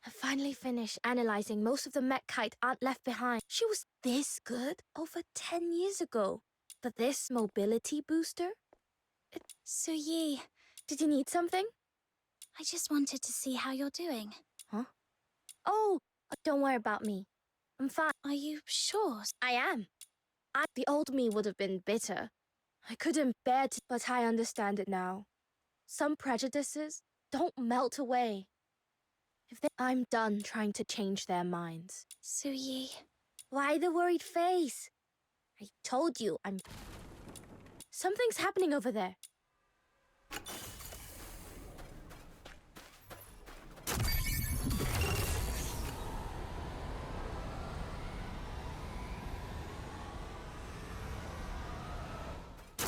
I finally finished analyzing most of the mech kite Aunt left behind. She was this good over 10 years ago. But this mobility booster? Su Yi, Did you need something? I just wanted to see how you're doing. Huh? Oh, don't worry about me. I'm fine. Are you sure? I am. The old me would have been bitter. I couldn't bear to, but I understand it now. Some prejudices don't melt away. I'm done trying to change their minds. Su Yi. Why the worried face? I told you, Something's happening over there.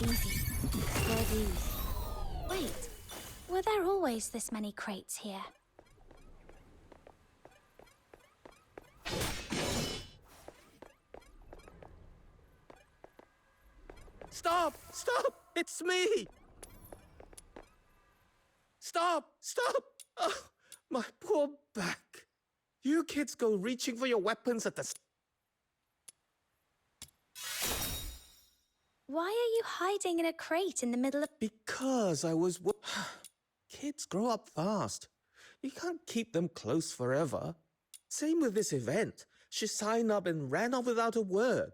Easy. Steady. Wait, were there always this many crates here? Stop! Stop! It's me! Stop! Stop! Oh, my poor back. You kids go reaching for your weapons at the... Why are you hiding in a crate in the middle of... Because I was... Kids grow up fast. You can't keep them close forever. Same with this event. She signed up and ran off without a word.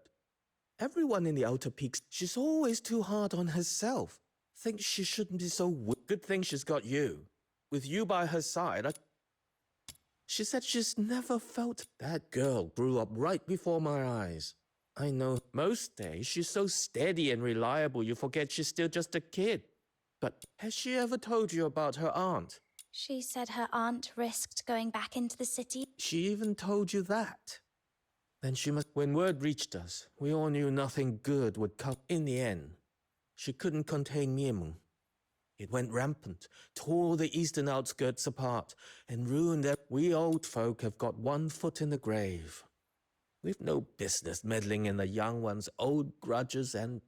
Everyone in the Outer Peaks, she's always too hard on herself. Thinks she shouldn't be so... Good thing she's got you. With you by her side, She said she's never felt... That girl grew up right before my eyes. I know most days she's so steady and reliable you forget she's still just a kid. But has she ever told you about her aunt? She said her aunt risked going back into the city. She even told you that? Then she must... When word reached us, we all knew nothing good would come. In the end, she couldn't contain Miemung. It went rampant, tore the eastern outskirts apart, and ruined their... We old folk have got one foot in the grave. We've no business meddling in the young one's old grudges and...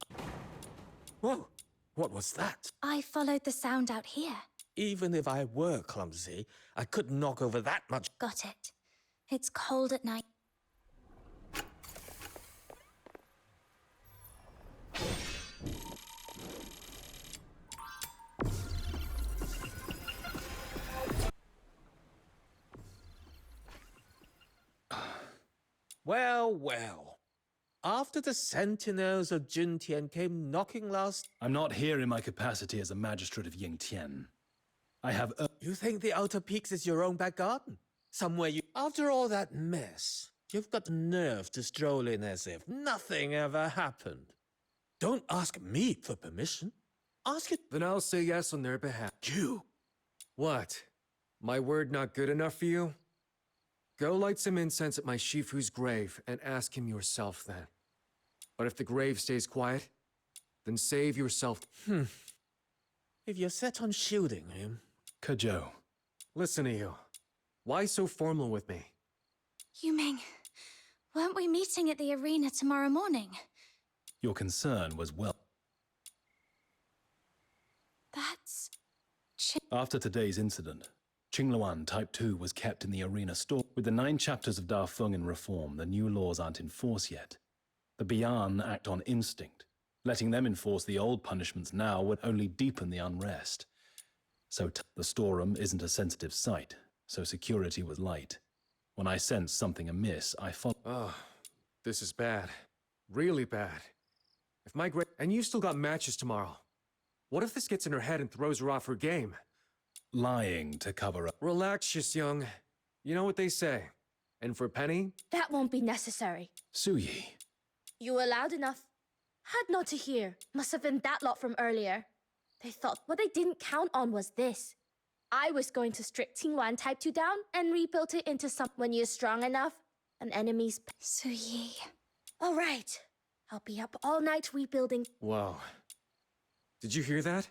Whoa! What was that? I followed the sound out here. Even if I were clumsy, I couldn't knock over that much... Got it. It's cold at night. Well, well. After the sentinels of Juntian came knocking last... I'm not here in my capacity as a magistrate of Yingtian. I have... You think the Outer Peaks is your own back garden? Somewhere you... After all that mess, you've got the nerve to stroll in as if nothing ever happened. Don't ask me for permission. Ask it... Then I'll say yes on their behalf. You! What? My word not good enough for you? Go light some incense at my Shifu's grave and ask him yourself then. But if the grave stays quiet, then save yourself. If you're set on shielding him... Kajo. Listen to you. Why so formal with me? Yuming, weren't we meeting at the arena tomorrow morning? Your concern was well... That's... After today's incident, Qingluan Type 2 was kept in the arena store. With the 9 chapters of Dafeng in reform, the new laws aren't in force yet. The Bian act on instinct. Letting them enforce the old punishments now would only deepen the unrest. So the storeroom isn't a sensitive site, so security was light. When I sensed something amiss, I followed... Oh, this is bad. Really bad. If my and you still got matches tomorrow. What if this gets in her head and throws her off her game? Lying to cover up. Relax, Young. You know what they say. And for a penny? That won't be necessary. Su Yi, You were loud enough. Had not to hear. Must have been that lot from earlier. They thought what they didn't count on was this. I was going to strip Qingluan Type 2 down and rebuild it into some. When you're strong enough, an enemy's... Suyi. All right. I'll be up all night rebuilding. Whoa. Did you hear that?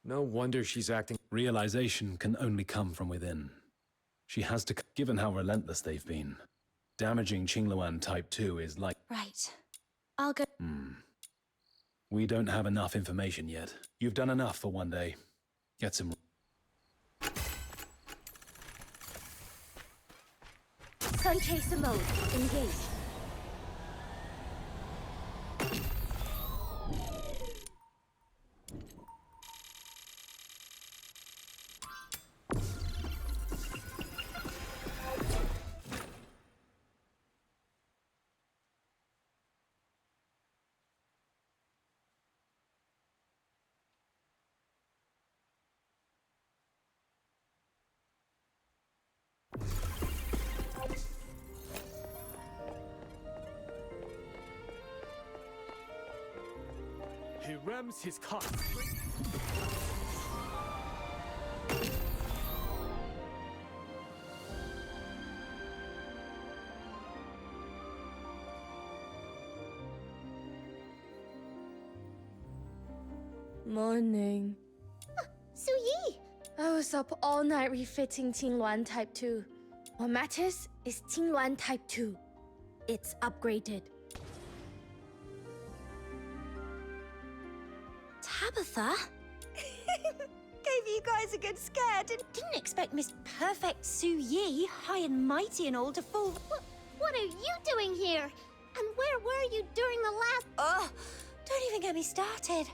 No wonder she's acting... Realization can only come from within. She has to... Given how relentless they've been, damaging Qingluan Type 2 is like... Right. I'll go. We don't have enough information yet. You've done enough for one day. Get some... Sun Chaser mode. Engage. He rams his cart. Morning. Suyi! I was up all night refitting Qingluan Type 2. What matters is Qingluan Type 2. It's upgraded. Tabitha? Gave you guys a good scare. Didn't expect Miss Perfect Suyi, high and mighty and all, to fall. What are you doing here? And where were you during the last... Ugh, don't even get me started.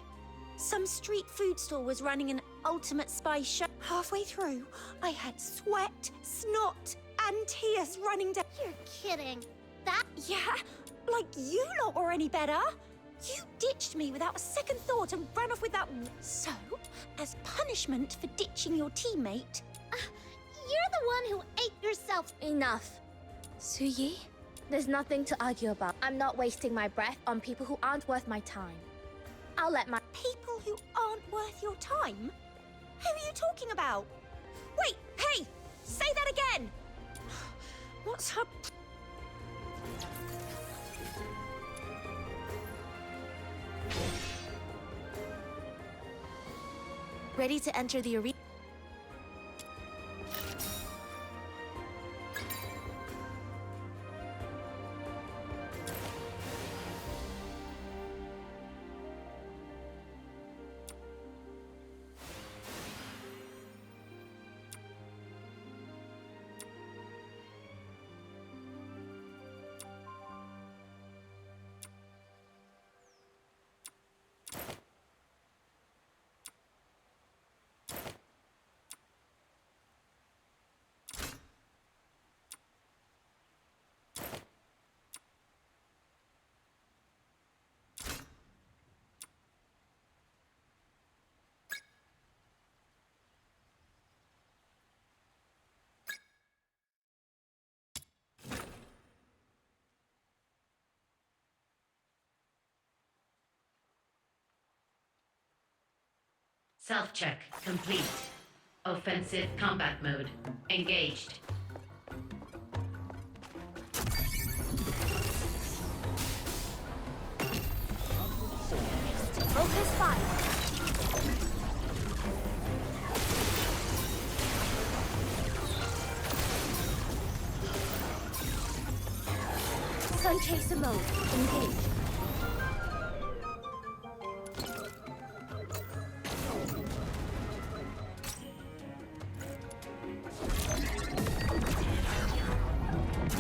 Some street food stall was running an ultimate spy show. Halfway through, I had sweat, snot, and tears running down. You're kidding. That... Yeah, like you lot were any better. You ditched me without a second thought and ran off with that... So, as punishment for ditching your teammate... You're the one who ate yourself. Enough. Suyi? There's nothing to argue about. I'm not wasting my breath on people who aren't worth my time. I'll let my... People who aren't worth your time? Who are you talking about? Wait, hey! Say that again! What's her... Ready to enter the arena? Self-check complete. Offensive combat mode engaged. Focus fire. Sun Chaser mode. Engage.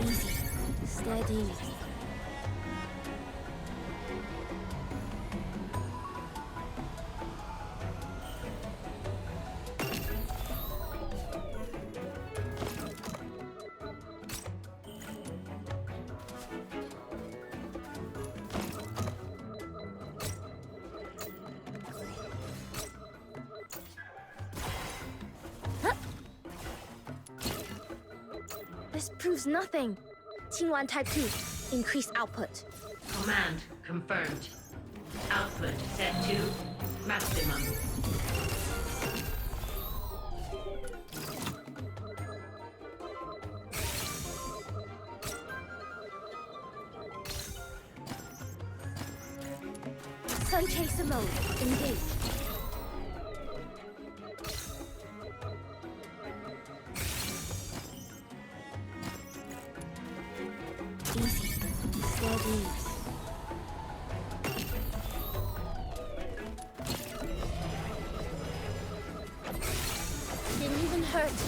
Easy. Steady. This proves nothing. Qingluan Type 2, Increase output. Command confirmed. Output set to maximum. Sun Chaser mode. Engage. Easy. Steady. Didn't even hurt.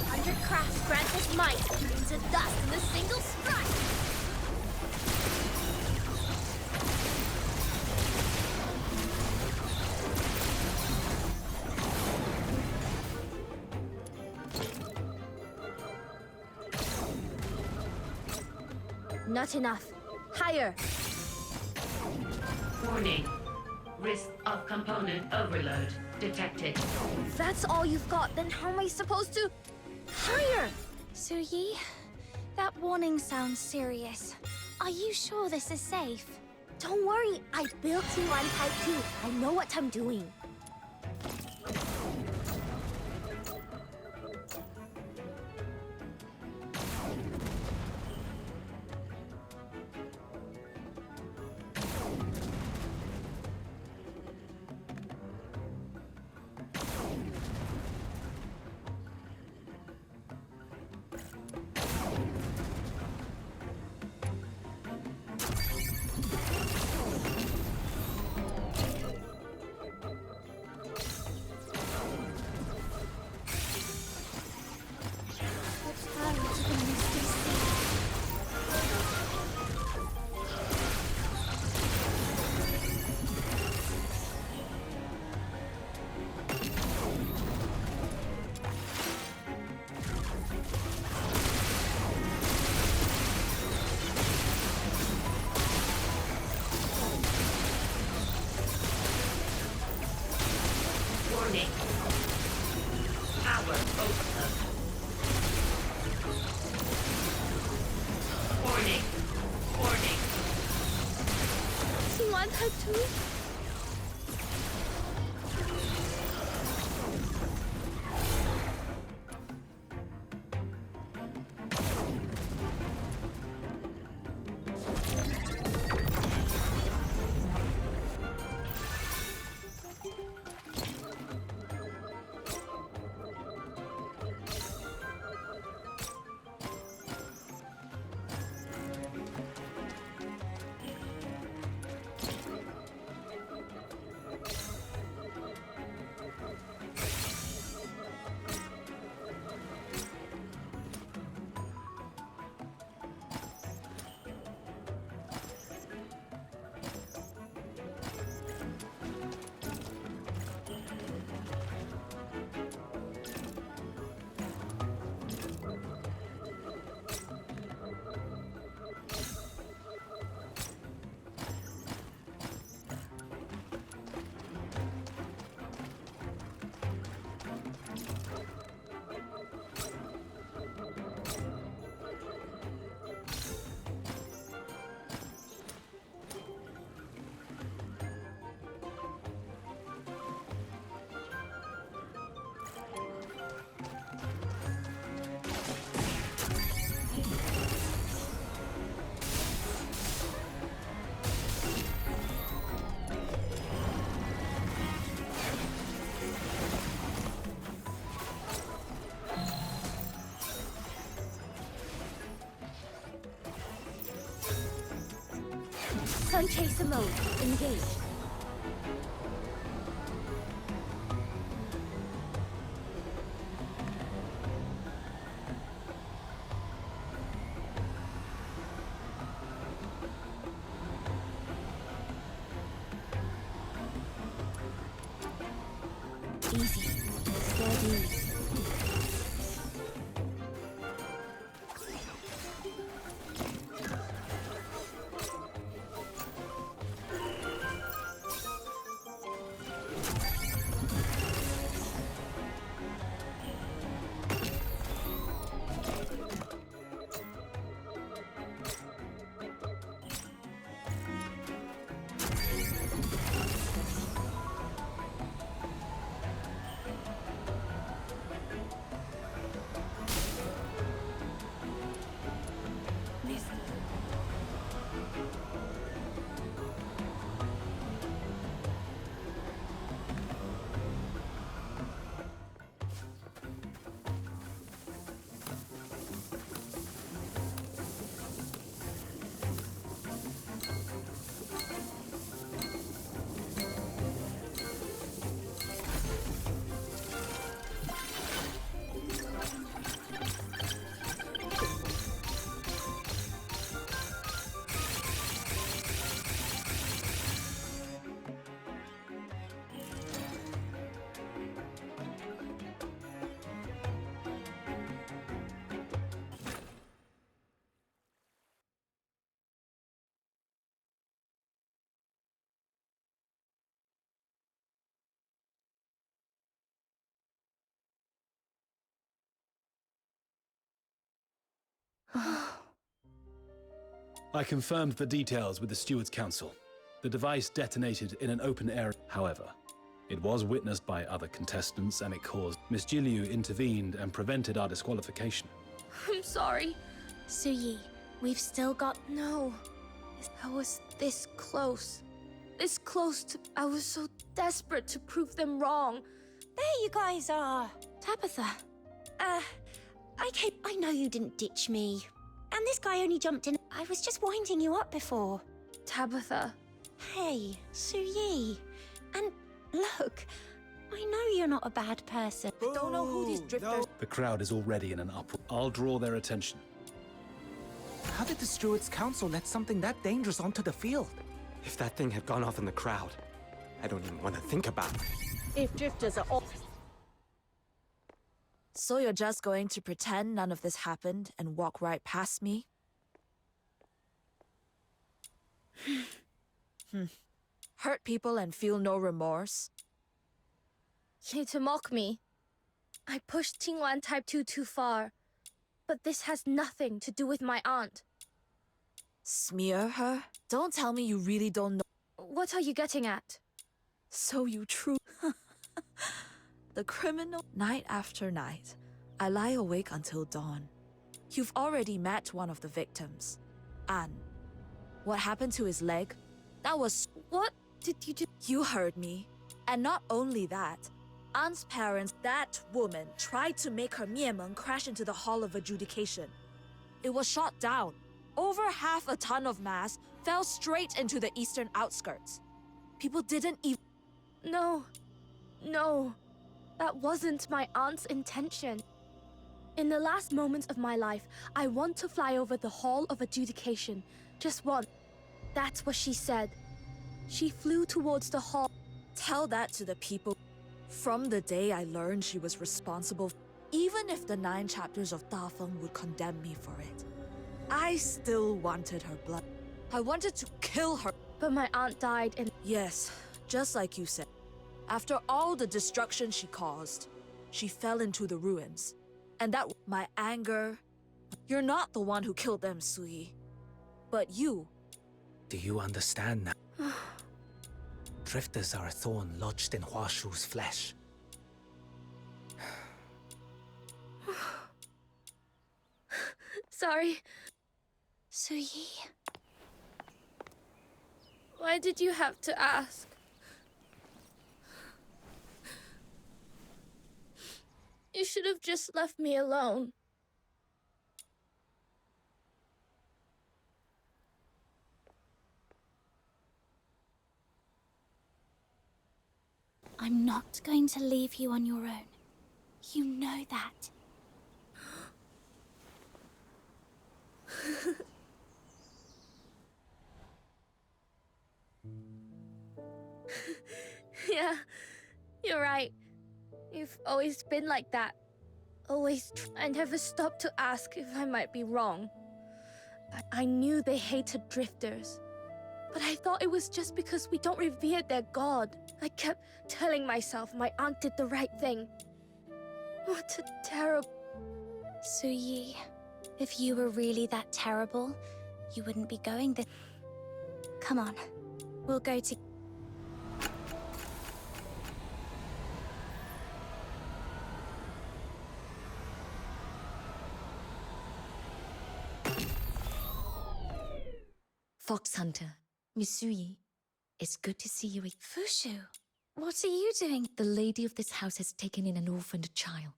Hundred crafts grant his might into dust in a single strike. Not enough. Higher. Warning. Risk of component overload detected. If that's all you've got, then how am I supposed to... Higher! Suyi, that warning sounds serious. Are you sure this is safe? Don't worry, I built you on Type 2. I know what I'm doing. Warning. Power overload. Warning. Warning. T1 Type 2? Sun Chaser mode. Engage. Easy. Steady. I confirmed the details with the Steward's Council. The device detonated in an open area. However, it was witnessed by other contestants and it caused... Miss Jiliu intervened and prevented our disqualification. I'm sorry. Suyi, we've still got... No. I was this close. This close to... I was so desperate to prove them wrong. There you guys are. Tabitha. I know you didn't ditch me. And this guy only jumped in. I was just winding you up before. Tabitha. Hey, Suyi. And look, I know you're not a bad person. I don't know who these drifters... The crowd is already in an uproar. I'll draw their attention. How did the Steward's Council let something that dangerous onto the field? If that thing had gone off in the crowd, I don't even want to think about it. If drifters are all... So you're just going to pretend none of this happened and walk right past me? Hurt people and feel no remorse? You need to mock me. I pushed Tingwan Type 2 too far. But this has nothing to do with my aunt. Smear her? Don't tell me you really don't know. What are you getting at? So you true... The criminal... Night after night, I lie awake until dawn. You've already met one of the victims. An. What happened to his leg? That was... What did you do? You heard me. And not only that, An's parents, that woman, tried to make her Miemeng crash into the Hall of Adjudication. It was shot down. Over half a ton of mass fell straight into the eastern outskirts. People didn't even... No. No. That wasn't my aunt's intention. In the last moments of my life, I want to fly over the Hall of Adjudication. Just once. That's what she said. She flew towards the hall. Tell that to the people. From the day I learned she was responsible, even if the 9 chapters of Dafeng would condemn me for it, I still wanted her blood. I wanted to kill her. But my aunt died in... Yes, just like you said. After all the destruction she caused, she fell into the ruins. And that... My anger... You're not the one who killed them, Sui. But you... Do you understand now? Drifters are a thorn lodged in Huashu's flesh. Sorry. Suyi. Why did you have to ask? You should have just left me alone. I'm not going to leave you on your own. You know that. Yeah, you're right. You've always been like that. Always. I never stopped to ask if I might be wrong. I knew they hated drifters. But I thought it was just because we don't revere their god. I kept telling myself my aunt did the right thing. What a terrible... Suyi, if you were really that terrible, you wouldn't be going this... Come on, we'll go to... Fox Hunter, Misui, it's good to see you. Fushu, what are you doing? The lady of this house has taken in an orphaned child.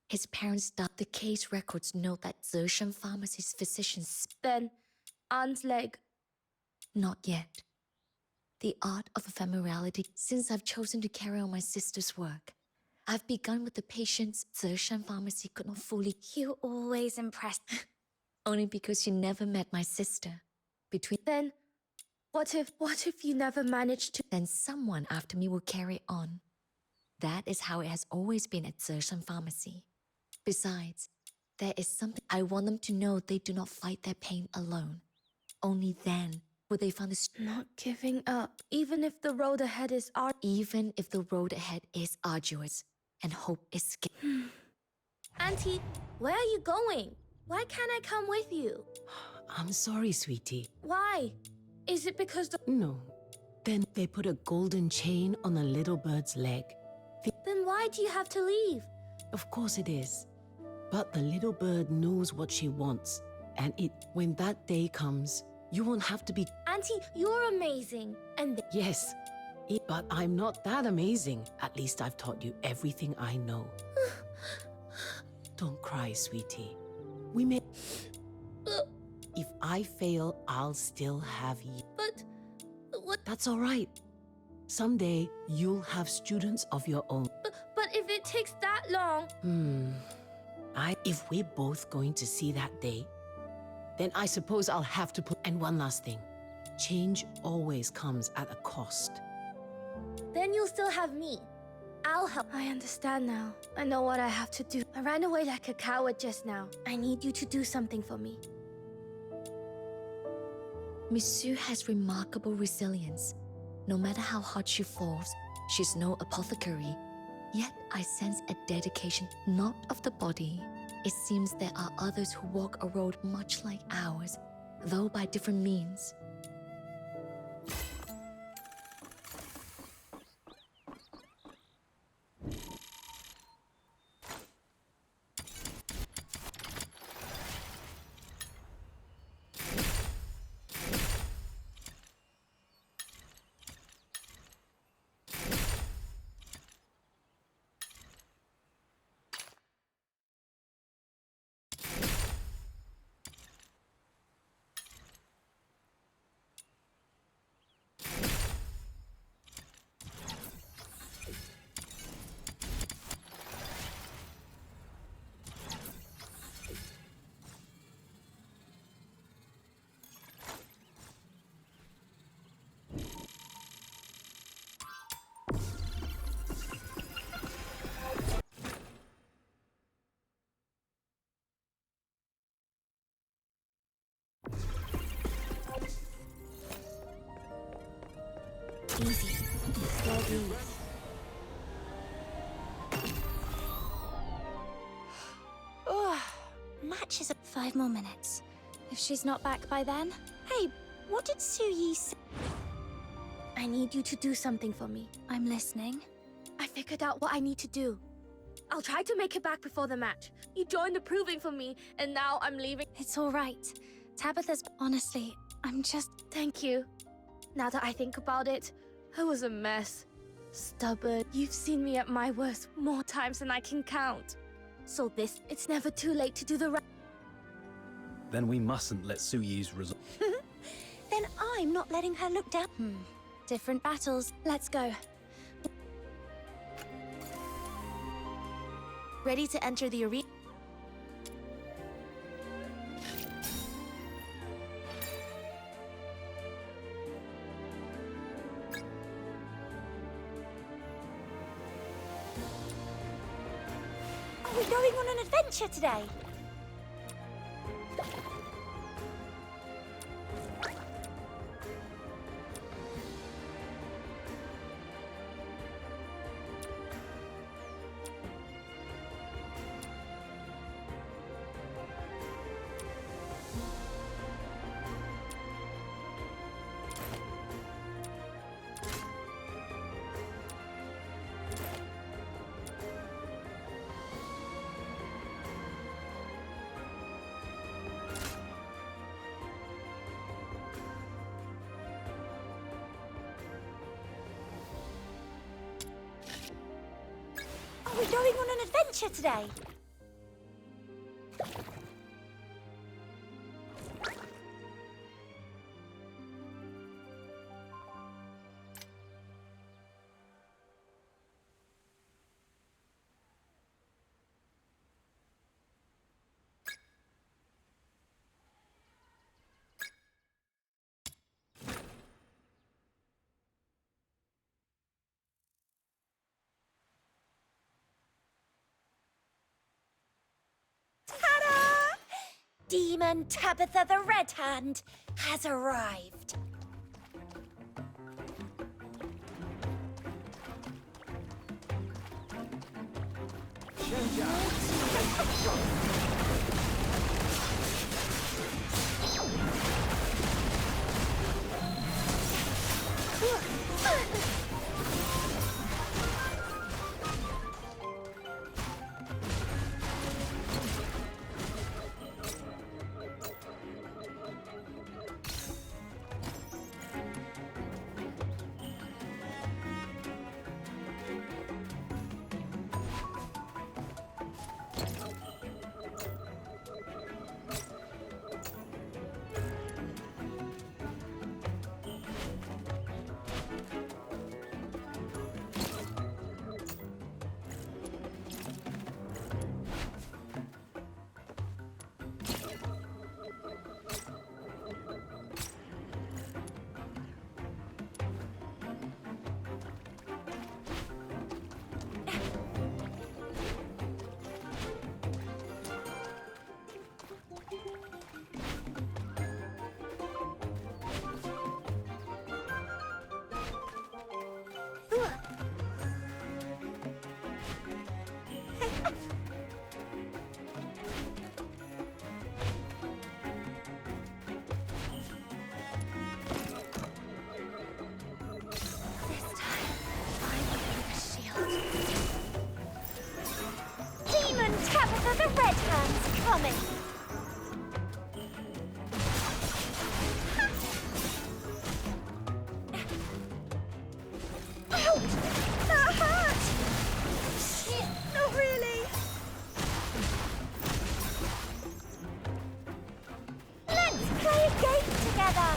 His parents died. The case records note that Zershan Pharmacy's physicians... Then, Aunt's leg. Not yet. The art of ephemerality, since I've chosen to carry on my sister's work. I've begun with the patients Zershan Pharmacy could not fully... You always impress. Only because you never met my sister. Then, what if you never managed to... Then someone after me will carry on. That is how it has always been at Zershan Pharmacy. Besides, there is something I want them to know. They do not fight their pain alone. Only then will they find the Not giving up, even if the road ahead is even if the road ahead is arduous and hope is scary. Auntie, where are you going? Why can't I come with you? I'm sorry, sweetie. Why? Is it because the... No. Then they put a golden chain on a little bird's leg. Then why do you have to leave? Of course it is. But the little bird knows what she wants. And when that day comes, you won't have to be... Auntie, you're amazing. And Yes, but I'm not that amazing. At least I've taught you everything I know. Don't cry, sweetie. We may... If I fail, I'll still have you. But... what... That's all right. Someday, you'll have students of your own. But if it takes that long... If we're both going to see that day, then I suppose I'll have to put... And one last thing. Change always comes at a cost. Then you'll still have me. I'll help. I understand now. I know what I have to do. I ran away like a coward just now. I need you to do something for me. Monsieur has remarkable resilience. No matter how hard she falls, she's no apothecary. Yet I sense a dedication not of the body. It seems there are others who walk a road much like ours, though by different means. Easy. Slow breathe. Matches up. 5 more minutes. If she's not back by then... Hey, what did Su Yi say? I need you to do something for me. I'm listening. I figured out what I need to do. I'll try to make it back before the match. You joined the proving for me, and now I'm leaving. It's all right. Tabitha's... Honestly, I'm just... Thank you. Now that I think about it, I was a mess. Stubborn. You've seen me at my worst more times than I can count. So it's never too late to do the right... Then we mustn't let Su Yi's result. Then I'm not letting her look down. Different battles. Let's go. Ready to enter the arena? Are we going on an adventure today? Are we going on an adventure today? Demon Tabitha the Red Hand has arrived. Demon Tabitha the Red Hand's coming! Ouch! That hurt! Shit, not really! Let's play a game together!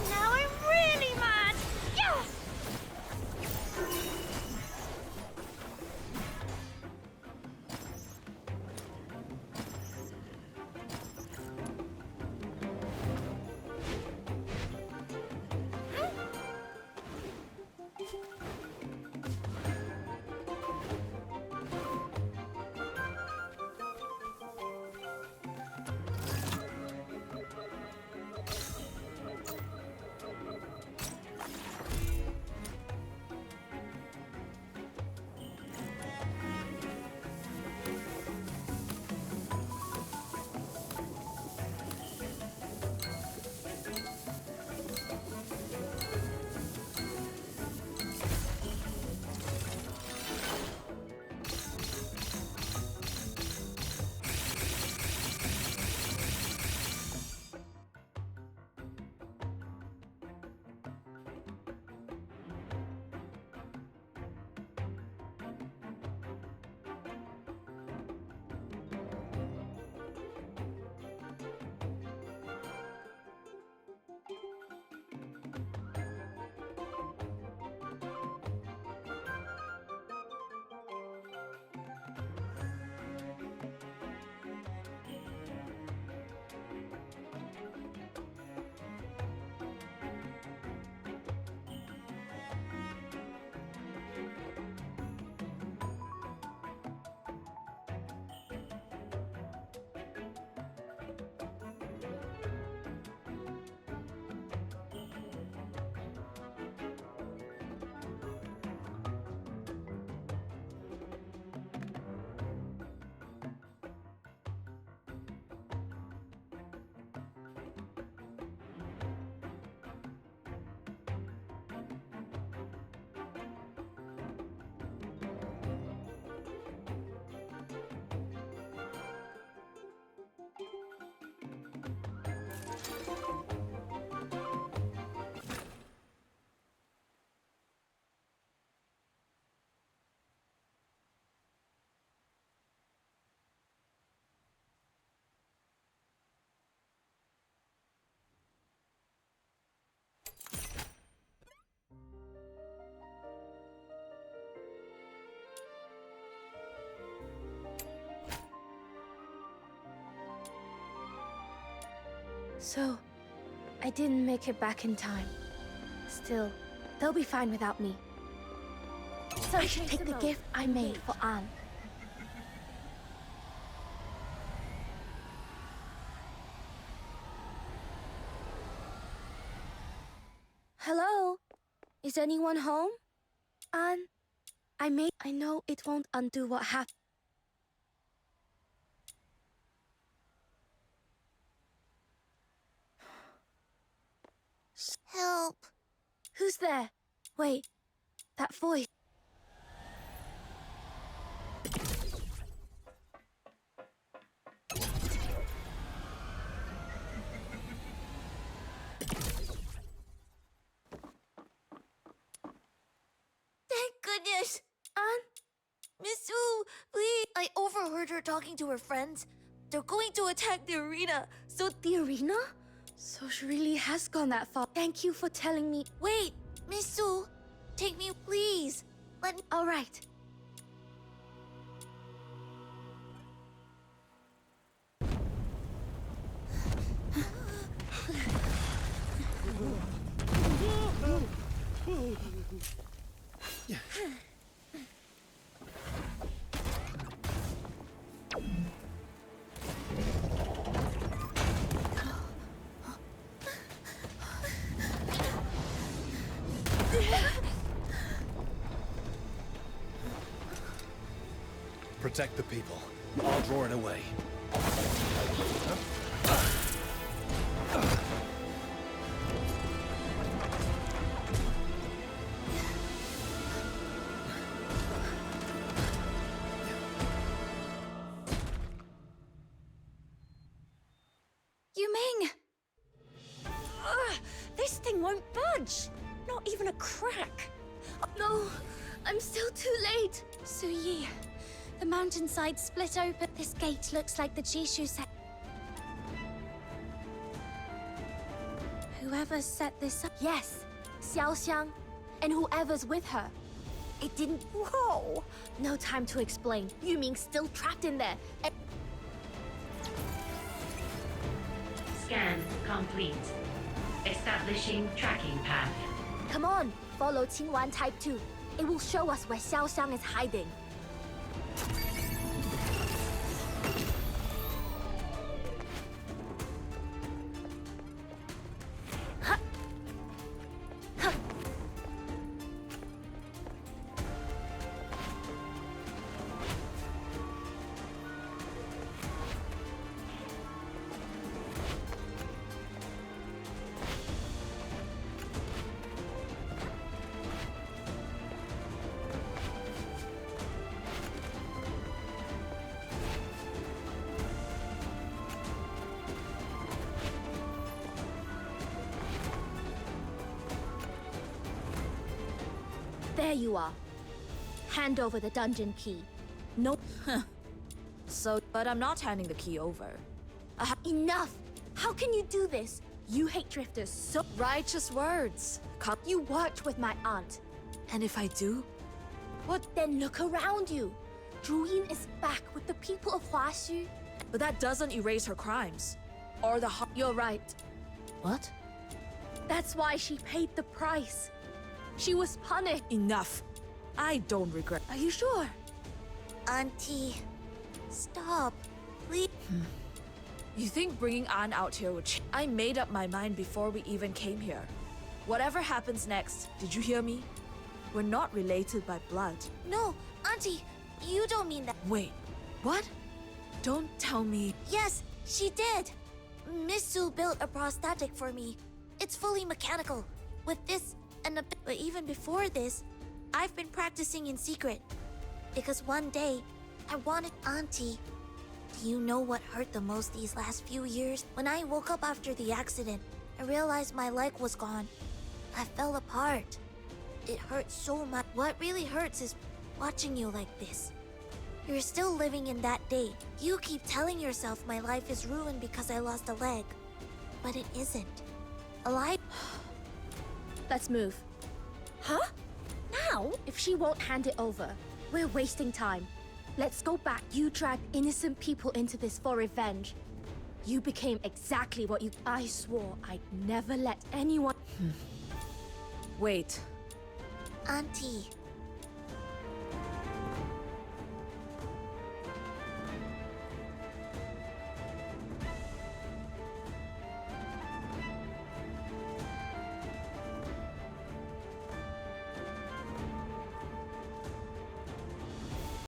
Now I'm really mad! Yes! So, I didn't make it back in time. Still, they'll be fine without me. So I should take the gift I made for Anne. Hello? Is anyone home? Anne, I know it won't undo what happened. Help. Who's there? Wait, that voice. goodness! Anne? Miss Su, please! I overheard her talking to her friends. They're going to attack the arena, so... The arena? So she really has gone that far. Thank you for telling me. Wait, Miss Su, take me, please. Let me... All right. Protect the people. I'll draw it away. Yuming! This thing won't budge. Not even a crack. No, I'm still too late. Su Yi, the mountainside split open. This gate looks like the Jishu set. Whoever set this up. Yes, Xiaoxiang, and whoever's with her. It didn't. Whoa! No time to explain. Yuming's still trapped in there. Scan complete. Establishing tracking path. Come on, follow Qingwan Type 2. It will show us where Xiaoxiang is hiding. There you are. Hand over the dungeon key. No. So, but I'm not handing the key over. Enough! How can you do this? You hate drifters so. Righteous words. You worked with my aunt. And if I do? What? Then look around you. Zhu is back with the people of Huaxu. But that doesn't erase her crimes. Or the You're right. What? That's why she paid the price. She was punished. Enough. I don't regret. Are you sure? Auntie, stop, please. You think bringing Anne out here would change? I made up my mind before we even came here. Whatever happens next, did you hear me? We're not related by blood. No, Auntie, you don't mean that. Wait, what? Don't tell me. Yes, she did. Miss Su built a prosthetic for me. It's fully mechanical. With this and a bit. But even before this, I've been practicing in secret. Because one day, I wanted Auntie. Do you know what hurt the most these last few years? When I woke up after the accident, I realized my leg was gone. I fell apart. It hurt so much. What really hurts is watching you like this. You're still living in that day. You keep telling yourself my life is ruined because I lost a leg. But it isn't. Alive. Let's move. Huh? Now? If she won't hand it over, we're wasting time. Let's go back. You dragged innocent people into this for revenge. You became exactly what you... I swore I'd never let anyone... Wait. Auntie,